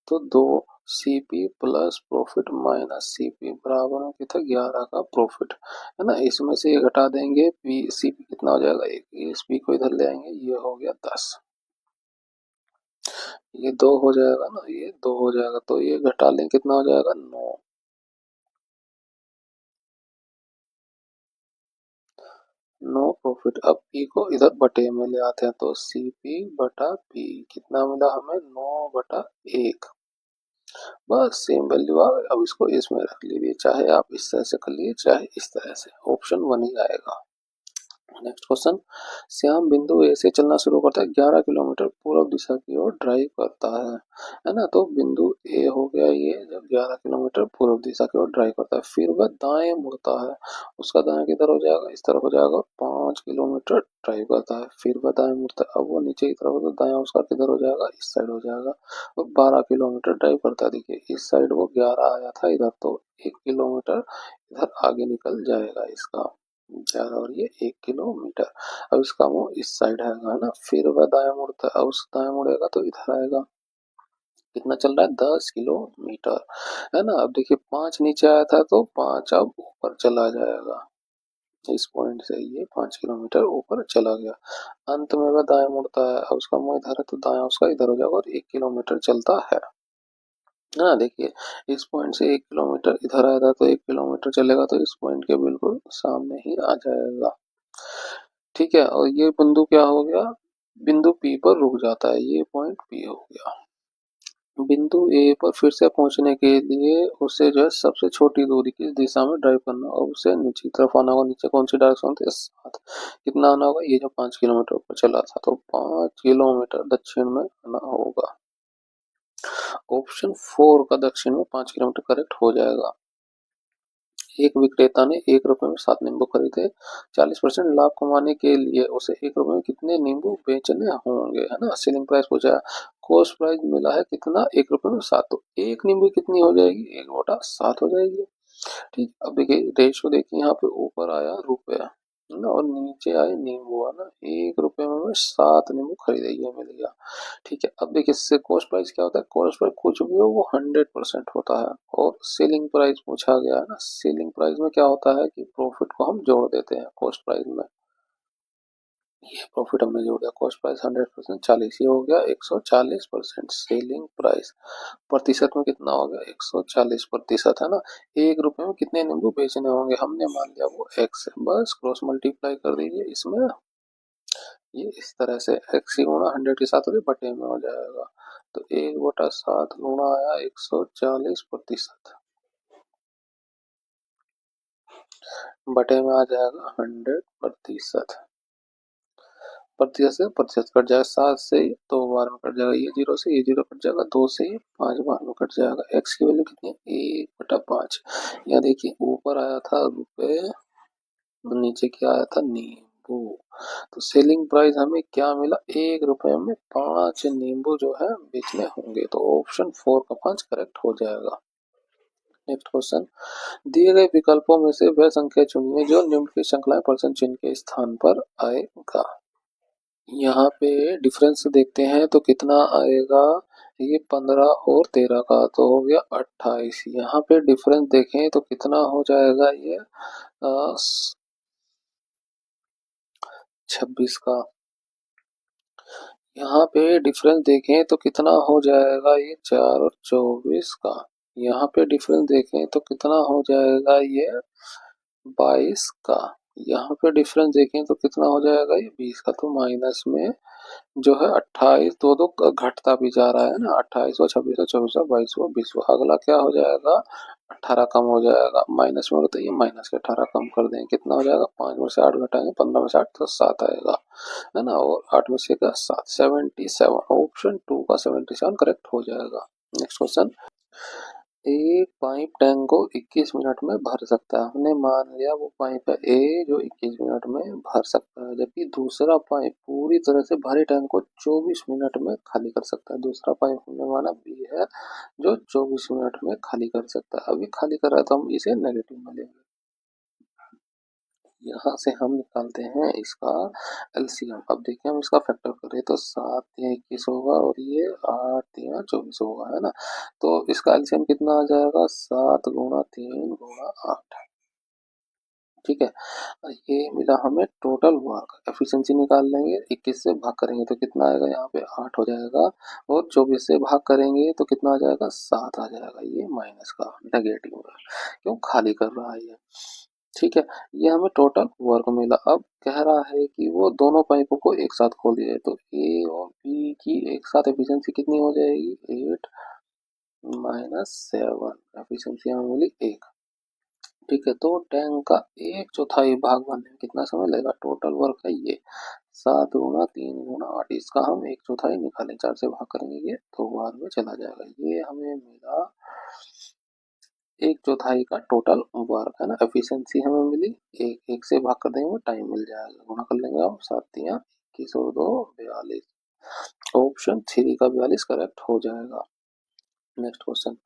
तो 2CP plus profit minus CP बराबर में कितना, 11 का प्रॉफिट, है ना, इसमें से ये घटा देंगे, पी सीपी कितना हो जाएगा 1, एसपी को इधर ले आएंगे, ये हो गया 10, ये 2 हो जाएगा ना, ये 2 हो जाएगा, तो ये घटा लें कितना हो जाएगा 9, 9 प्रॉफिट। अब पी को इधर बटे में ले आते हैं, तो सी पी बटा पी कितना मिला हमें, 9/1, बस सेम वैल्यू आ गई। अब इसको इसमें रख लीजिए, चाहे आप इस तरह से कर लीजिए चाहे इस तरह से, ऑप्शन 1 ही आएगा। नेक्स्ट क्वेश्चन, श्याम बिंदु ए से चलना शुरू करता है, 11 किलोमीटर पूर्व दिशा की ओर ड्राइव करता है ना, तो बिंदु ए हो गया ये, जब 11 किलोमीटर पूर्व दिशा की ओर ड्राइव करता है, फिर वह दाएं मुड़ता है, उसका दाएं किधर हो जाएगा, इस तरफ हो जाएगा, 5 किलोमीटर ड्राइव करता है, फिर वह दाएं मुड़ता है, अब वो नीचे की तरफ हो, तो दायां उसका किधर हो जाएगा, इस साइड हो जाएगा, तो 12 किलोमीटर ड्राइव करता है, देखिए इस साइड वो 11 आया था इधर, तो 1 किलोमीटर इधर आगे निकल जाएगा इसका, 11 और ये 1 किलोमीटर। अब इसका मुंह इस साइड है ना, फिर वह दाएं मुड़ता है, अब उस दाएं मुड़ेगा तो इधर आएगा, कितना चल रहा है 10 किलोमीटर, है ना। अब देखिए 5 नीचे आया था तो 5 अब ऊपर चला जाएगा, इस पॉइंट से ये 5 किलोमीटर ऊपर चला गया, अंत में वह दाएं मुड़ता है, अब उसका मुंह इधर है तो दाया उसका इधर हो जाएगा, और 1 किलोमीटर चलता है ना, देखिए इस पॉइंट से 1 किलोमीटर इधर आया था तो 1 किलोमीटर चलेगा, तो इस पॉइंट के बिल्कुल सामने ही आ जाएगा। ठीक है, और ये बिंदु क्या हो गया, बिंदु पी पर रुक जाता है, ये पॉइंट पी हो गया। बिंदु ए पर फिर से पहुंचने के लिए उसे जो है सबसे छोटी दूरी की दिशा में ड्राइव करना, और उसे नीचे की तरफ आना होगा, नीचे कौन सी डायरेक्शन होती है 7, कितना आना होगा, ये जो 5 किलोमीटर ऊपर चला था, तो 5 किलोमीटर दक्षिण में आना होगा, ऑप्शन 4 का दक्षिण में 5 किलोमीटर करेक्ट हो जाएगा। एक विक्रेता ने 1 रुपए में 7 नींबू खरीदे, 40% लाभ कमाने के लिए उसे 1 रुपए में कितने नींबू बेचने होंगे, है ना, सेलिंग प्राइस पूछा है, कॉस्ट प्राइस मिला है कितना, 1 रुपए में 7, तो एक नींबू कितनी हो जाएगी, 1/7 हो जाएगी। ठीक, अब देखिए रेशो देखिए, यहाँ पे ऊपर आया रुपया, है ना, और नीचे आए नींबू, है ना, 1 रुपए में 7 नींबू खरीदे, ये मिल गया। ठीक है, अब देखिए इससे कॉस्ट प्राइस क्या होता है, कॉस्ट प्राइस कुछ भी हो वो 100% होता है, और सेलिंग प्राइस पूछा गया है ना, सेलिंग प्राइस में क्या होता है कि प्रॉफिट को हम जोड़ देते हैं कॉस्ट प्राइस में, ये प्रॉफिट हमने जोड़ दिया, कॉस्ट प्राइस 100% 40, ये हो गया 140%, सेलिंग प्राइस प्रतिशत में कितना हो गया 140%, है ना। 1 रुपए में कितने नींबू बेचने होंगे, हमने मान लिया वो एक्स है, बस क्रॉस मल्टीप्लाई कर दीजिए इसमें, ये इस तरह से एक्स ही गुणा 100 के साथ हो बटे में हो जाएगा, तो 1/7 गुणा आया 140%, बटे में आ जाएगा 100%, प्रतिशत से प्रतिशत कट जाएगा, 7 से 2 बार में कट जाएगा, ये 0 से ये 0 कट जाएगा, 2 से 5 बार में कट जाएगा, एक्स की वैल्यू कितनी है 1/5, यहाँ देखिए ऊपर आया था रुपए, नीचे क्या आया था नींबू, तो सेलिंग प्राइस हमें क्या मिला, 1 रुपए में 5 नींबू जो है बेचने होंगे, तो ऑप्शन 4 का 5 करेक्ट हो जाएगा। नेक्स्ट क्वेश्चन, दिए गए विकल्पों में से वह संख्या चुनिए जो निम्नलिखित श्रृंखला परसेंट चिन्ह के स्थान पर आएगा, यहाँ पे डिफरेंस देखते हैं तो कितना आएगा, ये 15 और 13 का तो हो गया 28। यहाँ पे डिफरेंस देखें तो कितना हो जाएगा, ये 26 का। यहाँ पे डिफरेंस देखें तो कितना हो जाएगा, ये 4 और 24 का। यहाँ पे डिफरेंस देखें तो कितना हो जाएगा, ये 22 का। यहाँ पे डिफरेंस देखें तो कितना हो जाएगा, ये 20 का। तो माइनस में जो है 28, दो दो घटता भी जा रहा है ना, 28 26 24 22 20। अगला क्या हो जाएगा, 18 कम हो जाएगा। माइनस में तो ये माइनस के 18 कम कर देंगे, कितना हो जाएगा, 5 में से 8 घटाएंगे, 15 में से 8 तो 7 आएगा, है ना। और 8 में से का 7, 77। ऑप्शन 2 का 77 करेक्ट हो जाएगा। नेक्स्ट क्वेश्चन, एक पाइप टैंक को 21 मिनट में भर सकता है। हमने मान लिया वो पाइप है ए जो 21 मिनट में भर सकता है, जबकि दूसरा पाइप पूरी तरह से भरे टैंक को 24 मिनट में खाली कर सकता है। दूसरा पाइप हमने माना बी है जो 24 मिनट में खाली कर सकता है। अभी खाली कर रहा है तो हम इसे नेगेटिव में लेंगे। यहाँ से हम निकालते हैं इसका एलसीएम। अब देखिए हम इसका फैक्टर करें तो 7 या 21 होगा और ये 8 या 24 होगा, है ना। तो इसका एलसीएम कितना आ जाएगा, 7 गुणा 3 गुणा 8। ठीक है, ये मिला हमें टोटल वर्क। एफिशिएंसी निकाल लेंगे, 21 से भाग करेंगे तो कितना आएगा, यहाँ पे 8 हो जाएगा। और 24 से भाग करेंगे तो कितना आ जाएगा, 7 आ जाएगा। ये माइनस का नेगेटिव है, क्यों, खाली कर रहा है ये। ठीक है, ये हमें टोटल वर्क मिला। अब कह रहा है कि वो दोनों पाइपों को एक साथ खोल दिया, तो ए और बी की एक साथ एफिशिएंसी कितनी हो जाएगी, 8 माइनस 7। एफिशिएंसी हमें मिली 1। ठीक है, तो टैंक का 1/4 भाग बनने में कितना समय लगेगा, टोटल वर्क है ये 7 गुणा 3 गुणा 8। इसका हम 1/4 निकालें, 4 से भाग करेंगे ये तो बार में चला जाएगा। ये हमें मिला 1/4 का टोटल वर्क, है ना। एफिशिएंसी हमें मिली, एक एक से भाग कर देंगे टाइम मिल जाएगा, गुणा कर लेंगे हम, 7 या 21 और 2 42। ऑप्शन 3 का 42 करेक्ट हो जाएगा। नेक्स्ट क्वेश्चन,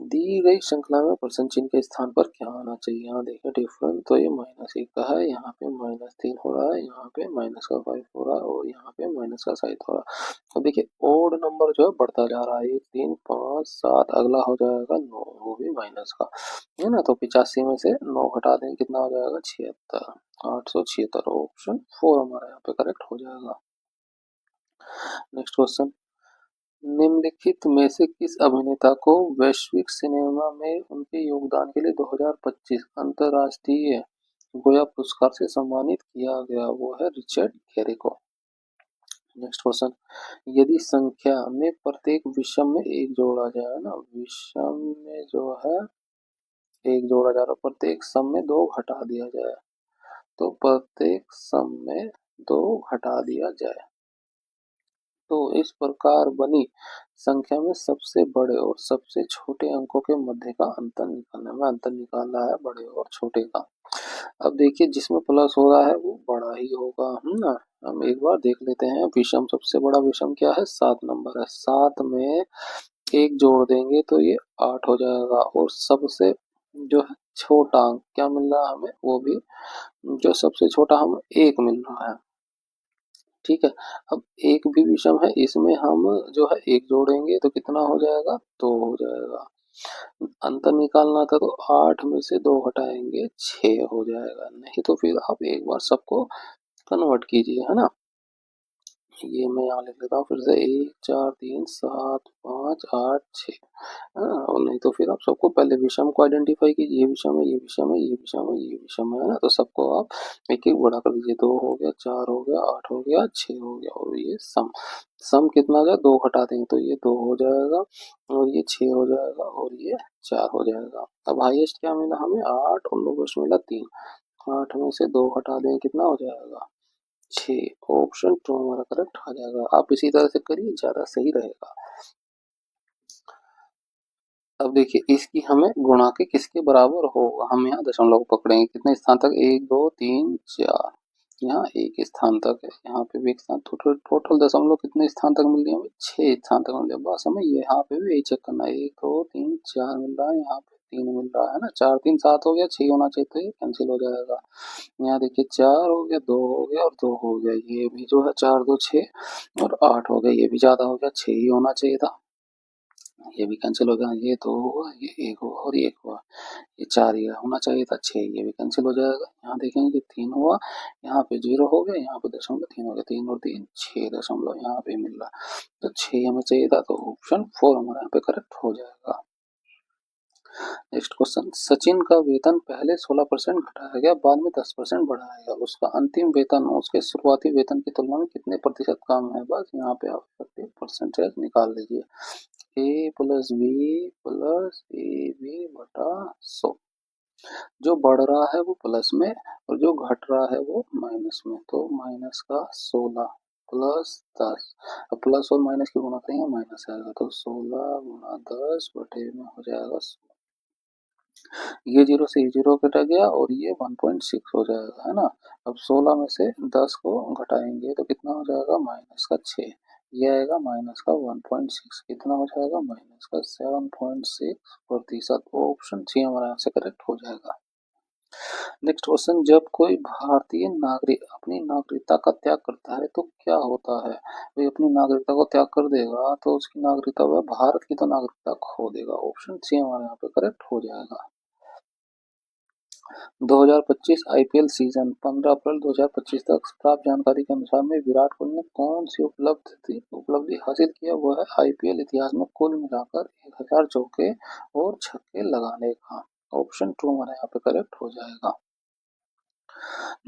दी गई श्रृंखला में प्रश्न चिन्ह के स्थान पर क्या आना चाहिए। यहाँ देखिए डिफरेंस तो ये -1 का है, यहाँ पे -3 हो रहा है, यहाँ पे -5 हो रहा है और यहाँ पे -7 हो रहा है। अब देखिए ओड नंबर जो है बढ़ता जा रहा है, 1 3 5 7, अगला हो जाएगा 9, वो भी माइनस का, है ना। तो 85 में से 9 हटा दें, कितना हो जाएगा, 76, 876। ऑप्शन 4 हमारा यहाँ पे करेक्ट हो जाएगा। नेक्स्ट क्वेश्चन, निम्नलिखित में से किस अभिनेता को वैश्विक सिनेमा में उनके योगदान के लिए 2025 अंतर्राष्ट्रीय गोया पुरस्कार से सम्मानित किया गया, वो है रिचर्ड गेरे को। नेक्स्ट क्वेश्चन, यदि संख्या में प्रत्येक विषम में एक जोड़ा जाए ना, विषम में जो है एक जोड़ा जा रहा है, प्रत्येक सम में 2 घटा दिया जाए, तो प्रत्येक सम में 2 घटा दिया जाए तो इस प्रकार बनी संख्या में सबसे बड़े और सबसे छोटे अंकों के मध्य का अंतर निकालना। में अंतर निकालना है बड़े और छोटे का। अब देखिए जिसमें प्लस हो रहा है वो बड़ा ही होगा, है ना। हम एक बार देख लेते हैं, विषम सबसे बड़ा विषम क्या है, 7 नंबर है। 7 में एक जोड़ देंगे तो ये 8 हो जाएगा। और सबसे जो है छोटा अंक क्या मिल रहा है हमें, वो भी जो सबसे छोटा हमें 1 मिल रहा है। ठीक है, अब एक भी विषम है, इसमें हम जो है एक जोड़ेंगे तो कितना हो जाएगा, 2 हो जाएगा। अंतर निकालना था तो 8 में से 2 हटाएंगे 6 हो जाएगा। नहीं तो फिर आप एक बार सबको कन्वर्ट कीजिए, है ना। ये मैं यहाँ लिख लेता हूँ फिर से, 1 4 3 7 5 8 6। हाँ, और नहीं तो फिर आप सबको पहले विषम को आइडेंटिफाई कीजिए, ये विषम है, ये विषम है, ये विषम है, ये विषम है ना। तो सबको आप एक एक बड़ा कर दीजिए, 2 हो गया, 4 हो गया, 8 हो गया, 6 हो गया। और ये सम सम कितना हो गया, 2 हटा देंगे तो ये 2 हो जाएगा और ये 6 हो जाएगा और ये 4 हो जाएगा। अब हाईएस्ट क्या मिला हमें, 8 और लोवेस्ट मिला 3। 8 में से 2 हटा दें, कितना हो जाएगा, 6। ऑप्शन 2 हमारा करेक्ट आ जाएगा। आप इसी तरह से करिए, ज्यादा सही रहेगा। अब देखिए इसकी हमें गुणा के किसके बराबर होगा, हम यहाँ दशमलव पकड़ेंगे, कितने स्थान तक, 1 2 3 4, यहाँ एक स्थान तक है, यहाँ पे भी एक स्थान, टोटल दशमलव कितने स्थान तक मिल रही है हमें, 6 स्थान तक मिल रही है। बस हमें यहाँ पे भी यही चेक करना है, 1 2 3 4 मिल रहा है, यहाँ पे 3 मिल रहा है ना, 4 3 7 हो गया, 6 होना चाहिए तो ये कैंसिल हो जाएगा। यहाँ देखिए 4 हो गया, 2 हो गया और 2 हो गया, ये भी जो है 4 2 6 और 8 हो गया, ये भी ज़्यादा हो गया, 6 ही होना चाहिए था, ये भी कैंसिल हो गया। ये 2 हुआ, ये 1 हुआ और ये 1 हुआ, ये 4 ही होना चाहिए था, 6 ये भी कैंसिल हो जाएगा। यहाँ देखेंगे 3 हुआ, यहाँ पे 0 हो गया, यहाँ पे दशमलव 3 हो गया, 3 और 3 6 दशमलव यहाँ पे मिल रहा, तो 6 हमें चाहिए था, तो ऑप्शन 4 हमारे यहाँ पे करेक्ट हो जाएगा। नेक्स्ट क्वेश्चन, सचिन का वेतन पहले 16% घटाया गया, बाद में 10% बढ़ाया गया, उसका अंतिम वेतन उसके शुरुआती वेतन की तुलना में कितने प्रतिशत कम है? बस यहाँ पे आप परसेंटेज निकाल लीजिए, ए प्लस बी बटा 100। जो बढ़ रहा है वो प्लस में और जो घट रहा है वो माइनस में, तो माइनस का 16 प्लस 10, अब प्लस और माइनस की गुणा करेंगे माइनस आएगा, तो 16 गुणा 10 बटे में हो जाएगा, ये 0 से ये 0 कटा गया और ये 1.6 हो जाएगा, है ना। अब 16 में से 10 को घटाएंगे तो कितना हो जाएगा, माइनस का 6, ये आएगा माइनस का 1.6, कितना हो जाएगा, माइनस का 7.6%। ऑप्शन सी हमारा यहाँ से करेक्ट हो जाएगा। नेक्स्ट क्वेश्चन, जब कोई भारतीय नागरिक अपनी नागरिकता का त्याग करता है तो क्या होता है? भाई अपनी नागरिकता को त्याग कर देगा तो उसकी नागरिकता वह भारत की तो नागरिकता खो देगा, ऑप्शन सी हमारे यहाँ पे करेक्ट हो जाएगा। 2025 आईपीएल सीजन 15 अप्रैल 2025 तक प्राप्त जानकारी के अनुसार में विराट कोहली ने कौन सी उपलब्धि हासिल किया? वह है आईपीएल इतिहास में कुल मिलाकर 1000 चौके और छक्के लगाने का, ऑप्शन 2 हमारे यहाँ पे करेक्ट हो जाएगा।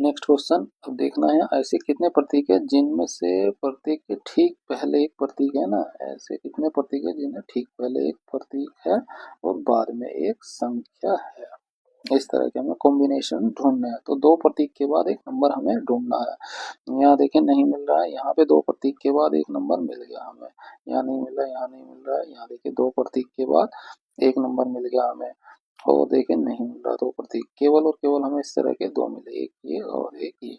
नेक्स्ट क्वेश्चन, अब देखना है ऐसे कितने प्रतीक है जिनमें से प्रतीक के ठीक पहले एक प्रतीक है ना, ऐसे कितने प्रतीक है जिनमें ठीक पहले एक प्रतीक है और बाद में एक संख्या है, इस तरह के हमें कॉम्बिनेशन ढूंढने हैं, तो दो प्रतीक के बाद एक नंबर हमें ढूंढना है। यहाँ देखें नहीं मिल रहा है, यहाँ पे दो प्रतीक के बाद एक नंबर मिल गया हमें, यहाँ नहीं मिल रहा है, यहाँ नहीं मिल रहा है, यहाँ देखिए दो प्रतीक के बाद एक नंबर मिल गया हमें, और देखें नहीं मिल रहा दो प्रतीक, केवल और केवल हमें इस तरह के दो मिले, एक ये और एक ये,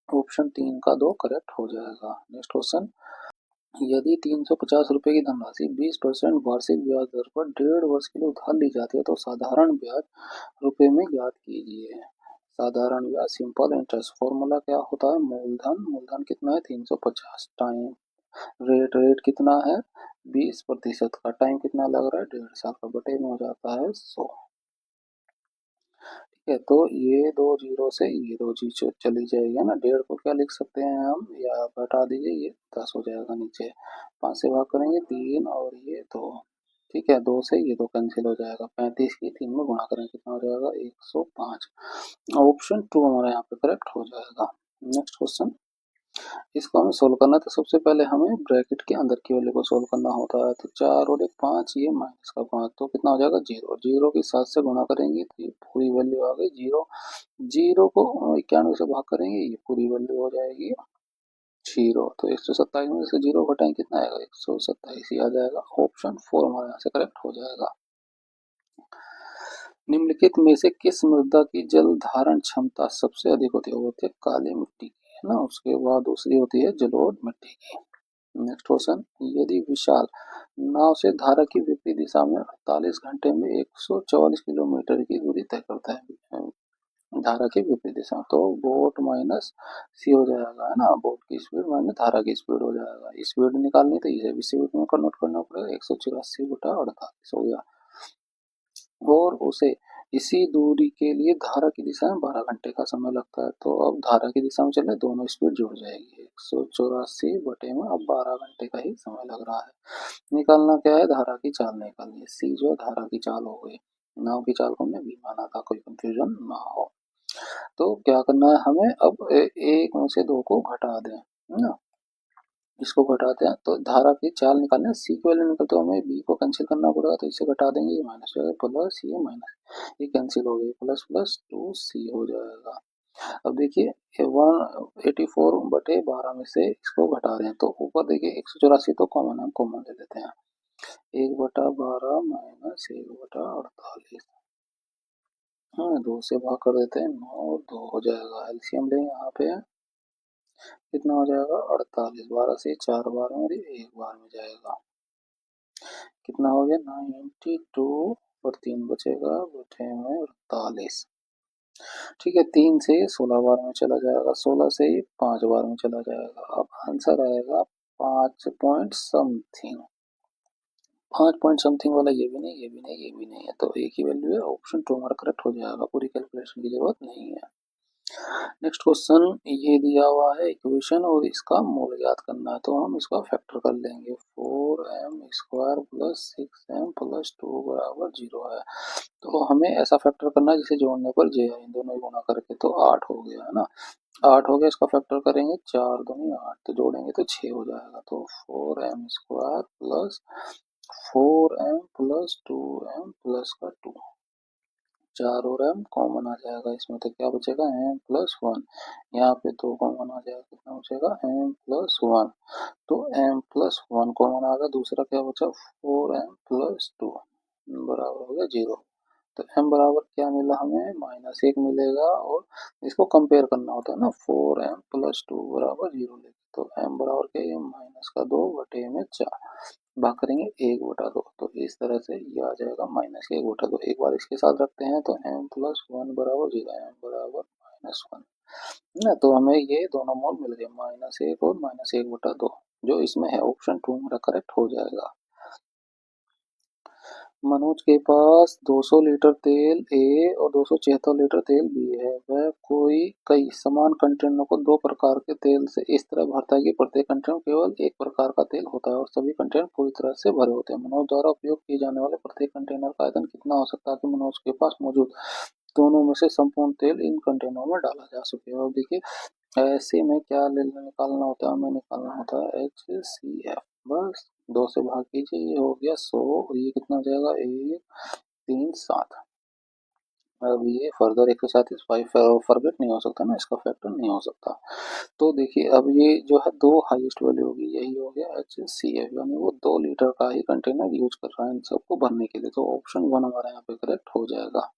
ऑप्शन 3 का 2 करेक्ट हो जाएगा। नेक्स्ट क्वेश्चन, यदि 350 रुपए की धनराशि 20% वार्षिक ब्याज दर पर 1.5 वर्ष के लिए उधार ली जाती है तो साधारण ब्याज रुपए में ज्ञात कीजिए। साधारण ब्याज सिंपल इंटरेस्ट फॉर्मूला क्या होता है, मूलधन कितना है 350, टाइम रेट कितना है 20% का, टाइम कितना लग रहा है 1.5 साल का, बटे में हो जाता है 100। ठीक है, तो ये दो जीरो से ये दो जीरो चली जाएगी ना, 1.5 को क्या लिख सकते हैं हम, या घटा दीजिए, ये 10 हो जाएगा, नीचे 5 से भाग करेंगे 3 और ये 2, ठीक है, 2 से ये 2 कैंसिल हो जाएगा, 35 की 3 में गुणा करेंगे कितना हो जाएगा 105, ऑप्शन 2 हमारे यहाँ पे करेक्ट हो जाएगा। नेक्स्ट क्वेश्चन, इसको हमें सोल्व करना है तो सबसे पहले हमें ब्रैकेट के अंदर की वैल्यू को सोल्व करना होता है, तो 4 और 1 5, ये माइनस का 5, तो कितना हो जाएगा 0, 0 के 7 से गुणा करेंगे तो ये पूरी वैल्यू आ गई 0, 0 को 91 से भाग करेंगे ये पूरी वैल्यू हो जाएगी 0, तो 127 में से 0 घटाएंगे कितना आएगा 127 ही आ जाएगा, ऑप्शन 4 हमारे यहाँ से करेक्ट हो जाएगा। निम्नलिखित में से किस मृदा की जल धारण क्षमता सबसे अधिक होती है? वो होती है काली मिट्टी की, है ना, उसके बाद दूसरी होती है जलोढ़ मिट्टी की। नेक्स्ट क्वेश्चन, यदि विशाल नाव से धारा की विपरीत दिशा में 48 घंटे में 144 किलोमीटर की दूरी तय करता है, धारा की विपरीत दिशा, तो बोट माइनस सी हो जाएगा, है ना, बोट की स्पीड माइनस धारा की स्पीड हो जाएगा, स्पीड निकालनी तो इसे भी स्पीड में कन्वर्ट करना पड़ेगा, 184 बटा 48 हो गया, और उसे इसी दूरी के लिए धारा की दिशा में 12 घंटे का समय लगता है, तो अब धारा की दिशा में चले दोनों स्पीड जुड़ जाएगी, 184 बटे में अब 12 घंटे का ही समय लग रहा है। निकालना क्या है, धारा की चाल निकालनी है, सी जो धारा की चाल हो गई, नाव की चाल को हमने भी माना था, कोई कंफ्यूजन ना हो। तो क्या करना है हमें, अब एक में से दो को घटा दें, है ना, इसको घटाते हैं तो धारा की चाल निकालने, सी की वैल्यू निकलते तो हमें बी को कैंसिल करना पड़ेगा, तो इसे घटा देंगे, ये माइनस हो जाएगा प्लस ये माइनस, ये कैंसिल हो गई, प्लस प्लस 2c हो जाएगा। अब देखिए 184 बटे 12 में से इसको घटा रहे हैं तो ऊपर देखिए 184 तो कॉमन, हम कॉमन ले लेते हैं, 1/12 माइनस 1/48, हाँ 2 से भाग कर देते हैं, 9 और 2 हो जाएगा, एलसीएम लें यहाँ पे कितना हो जाएगा 48, 12 से 4 बार में और 1 बार में जाएगा, कितना हो गया 92 और 3 बचेगा बटे में 48। ठीक है, 3 से 16 बार में चला जाएगा, 16 से 5 बार में चला जाएगा। अब आंसर आएगा 5 पॉइंट समथिंग। 5 पॉइंट समथिंग वाला ये भी नहीं, ये भी नहीं, ये भी नहीं है, तो एक ही वैल्यू है। ऑप्शन 2 हमारा करेक्ट हो जाएगा, पूरी कैलकुलेशन की जरूरत नहीं है। नेक्स्ट क्वेश्चन, ये दिया हुआ है इक्वेशन और इसका मूल ज्ञात करना है, तो हम इसका फैक्टर कर लेंगे। 4m² प्लस 6m प्लस 2 बराबर 0 है, तो हमें ऐसा फैक्टर करना है जिसे जोड़ने पर जे आए, इन दोनों ही गुणा करके, तो 8 हो गया है ना। 8 हो गया, इसका फैक्टर करेंगे 4 दूनी 8, तो जोड़ेंगे तो 6 हो जाएगा। तो 4m² plus 4m plus 2m plus का 2, 4 और m कॉमन आ जाएगा इसमें, तो क्या बचेगा m प्लस 1। यहाँ पे 2 कॉमन आ जाएगा, कितना बचेगा m प्लस 1, तो m प्लस 1 कॉमन आ गया। दूसरा क्या बचा 4m प्लस 2 बराबर हो गया 0। तो m बराबर क्या मिला हमें, -1 मिलेगा, और इसको कंपेयर करना होता है ना, 4m प्लस 2 बराबर 0 लेके, तो m बराबर क्या है, -2 बटे में 4, भाग करेंगे 1/2, तो इस तरह से ये आ जाएगा -1/2। एक बार इसके साथ रखते हैं तो m प्लस 1 बराबर 0, m बराबर -1 ना, तो हमें ये दोनों मोल मिल गए, -1 और -1/2, जो इसमें है। ऑप्शन 2 मेरा करेक्ट हो जाएगा। मनोज के पास 200 लीटर तेल ए और 276 लीटर तेल बी है। वह कोई कई समान कंटेनरों को दो प्रकार के तेल से इस तरह भरता है कि प्रत्येक कंटेनर केवल एक प्रकार का तेल होता है और सभी कंटेनर पूरी तरह से भरे होते हैं। मनोज द्वारा उपयोग किए जाने वाले प्रत्येक कंटेनर का आयतन कितना हो सकता है कि मनोज के पास मौजूद दोनों में से संपूर्ण तेल इन कंटेनरों में डाला जा सके। और देखिए, ऐसे में क्या निकालना होता है, हमें निकालना होता है HCF। बस 2 से भाग कीजिए, ये हो गया 100, और ये कितना हो जाएगा 1 3 7। अब ये फर्दर 137 फॉरगेट नहीं हो सकता ना, इसका फैक्टर नहीं हो सकता। तो देखिए, अब ये जो है 2 हाईएस्ट वैल्यू होगी, यही हो गया HCF, यानी वो 2 लीटर का ही कंटेनर यूज कर रहा है इन सबको भरने के लिए, तो ऑप्शन 1 हमारा यहाँ पे करेक्ट हो जाएगा।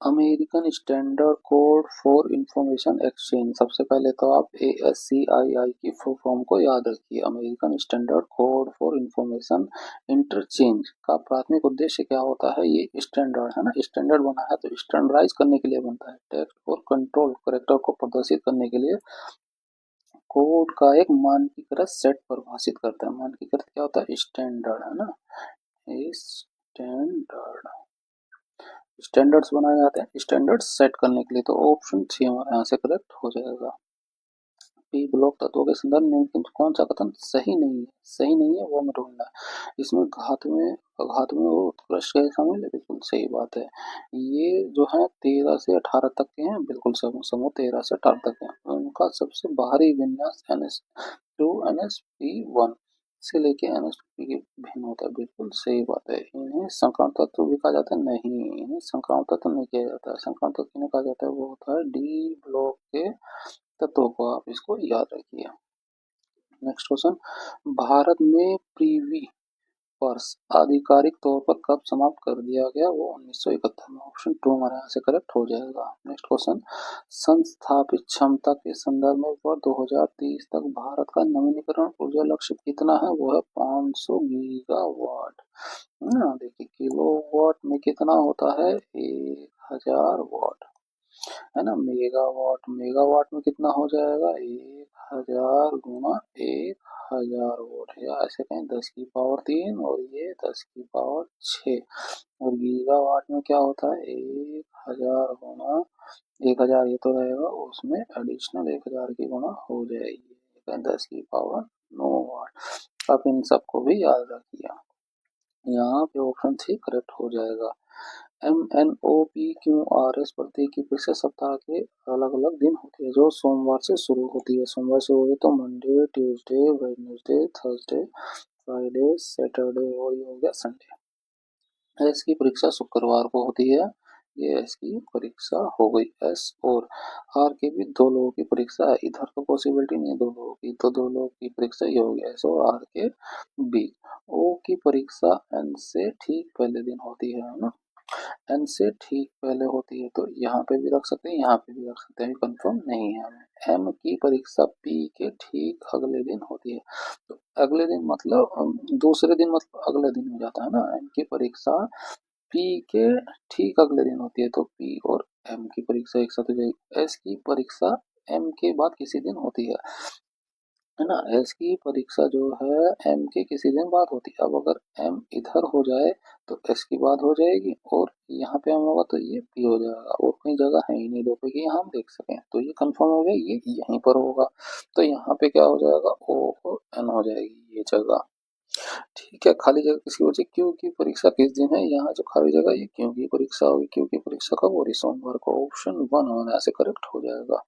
American standard code for information exchange, सबसे पहले तो आप ASCII की फुल फॉर्म को याद रखिए। American standard code for information interchange का प्राथमिक उद्देश्य क्या होता है, ये स्टैंडर्ड है ना, स्टैंडर्ड बना है तो स्टैंडर्डाइज करने के लिए बनता है। टेक्स्ट और कंट्रोल करेक्टर को प्रदर्शित करने के लिए कोड का एक मानकीकृत सेट परिभाषित करता है। मानकीकृत क्या होता है, स्टैंडर्ड है ना, स्टैंडर्ड, स्टैंडर्ड्स बनाए जाते हैं स्टैंडर्ड सेट करने के लिए, तो ऑप्शन 3 हमारे यहाँ से करेक्ट हो जाएगा। पी ब्लॉक तत्वों के संदर्भ में कौन सा कथन सही नहीं है, सही नहीं है वो हमें ढूंढना है। इसमें घात में वो उत्कृष्ट है, शामिल है, बिल्कुल सही बात है। ये जो है 13 से 18 तक के हैं, बिल्कुल समूह 13 से 18 तक है। उनका सबसे बाहरी विन्यास NS2 NSP1 से लेके NSP के भिन्न होता है, बिल्कुल सही बात है। इन्हें संक्रामक तत्व भी कहा जाता है, नहीं, इन्हें संक्रामक तत्व नहीं किया जाता है। संक्रामक तत्व किन्हें कहा जाता है, वो होता है डी ब्लॉक के तत्वों को, आप इसको याद रखिए। नेक्स्ट क्वेश्चन, भारत में प्रीवी पर्स आधिकारिक तौर पर कब समाप्त कर दिया गया, वो 1971 में। ऑप्शन 2 हमारे यहाँ से करेक्ट हो जाएगा। नेक्स्ट क्वेश्चन, संस्थापित क्षमता के संदर्भ में वर्ष 2030 तक भारत का नवीनीकरण ऊर्जा लक्ष्य कितना है, वो है 500 गीगावाट। ना देखिए, किलोवाट में कितना होता है, 1000 वाट है ना। मेगावाट, मेगावाट में कितना हो जाएगा, 1000 गुना 1000 वोट, या ऐसे कहें 10 की पावर 3 और ये 10 की पावर 6। और गीगावाट में क्या होता है, 1000 गुना 1000, ये तो रहेगा, उसमें एडिशनल 1000 की गुना हो जाएगी, 10 की पावर 9 वाट। आप इन सबको भी याद रखिए। यहाँ पे ऑप्शन 3 करेक्ट हो जाएगा। MNOPQRS प्रत्येक की परीक्षा सप्ताह के अलग अलग दिन होती है, जो सोमवार से शुरू होती है। सोमवार से हो गई तो Monday, Tuesday, Wednesday, Thursday, Friday, Saturday, और ये हो गया संडे। एस की परीक्षा शुक्रवार को होती है, ये एस की परीक्षा हो गई। एस और आर के भी 2 लोगों की परीक्षा है, इधर तो पॉसिबिलिटी नहीं है 2 लोगों की, तो 2 लोगों की परीक्षा ये हो गया, एस और आर के बीच। ओ की परीक्षा एन से ठीक पहले दिन होती है ना। एन से ठीक पहले होती है, तो यहाँ पे भी रख सकते हैं, यहाँ पे भी रख सकते हैं, कंफर्म नहीं है हमें। एम की परीक्षा पी के ठीक अगले दिन होती है, तो अगले दिन मतलब दूसरे दिन मतलब अगले दिन हो जाता है ना। एम की परीक्षा पी के ठीक अगले दिन होती है, तो पी और एम की परीक्षा एक साथ हो जाएगी। एस की परीक्षा एम के बाद किसी दिन होती है ना। एस की परीक्षा जो है एम के किसी दिन बाद होती है। अब अगर एम इधर हो जाए तो एस की बात हो जाएगी, और यहाँ पे एम होगा तो ये पी हो जाएगा, और कोई जगह है ही नहीं दो पे कि यहाँ हम देख सकें, तो ये कंफर्म हो गया, ये यहीं पर होगा। तो यहाँ पे क्या हो जाएगा, ओ और एन हो जाएगी ये जगह। ठीक है, खाली जगह किसकी वजह, क्यू की परीक्षा किस दिन है, यहाँ जो खाली जगह ये क्यू की परीक्षा होगी। क्यू की परीक्षा कब हो रही, सोमवार को। ऑप्शन वन होना से करेक्ट हो जाएगा।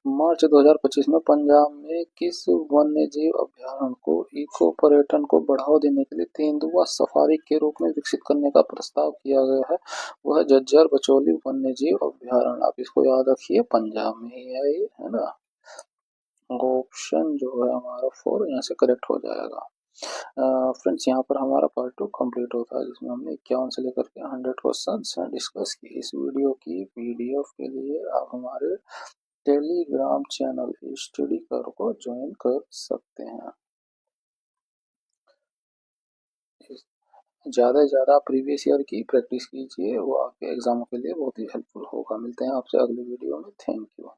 मार्च 2025 में पंजाब में किस वन्यजीव अभयारण्य को इको पर्यटन को बढ़ावा देने के लिए तेंदुआ सफारी के रूप में विकसित करने का प्रस्ताव किया गया है? वह झज्जर बचौली वन्यजीव अभयारण्य। आप इसको याद रखिए, पंजाब में ही है ये, है ना। ऑप्शन जो है हमारा 4 यहाँ से करेक्ट हो जाएगा। फ्रेंड्स, यहाँ पर हमारा पार्ट 2 कंप्लीट होता है, जिसमें हमने 51 से लेकर के 100 क्वेश्चन डिस्कस किए। इस वीडियो की पीडीएफ के लिए आप हमारे टेलीग्राम चैनल स्टडी कर को ज्वाइन कर सकते हैं। ज़्यादा से ज़्यादा प्रीवियस ईयर की प्रैक्टिस कीजिए, वो आपके एग्जाम के लिए बहुत ही हेल्पफुल होगा। मिलते हैं आपसे अगली वीडियो में। Thank you.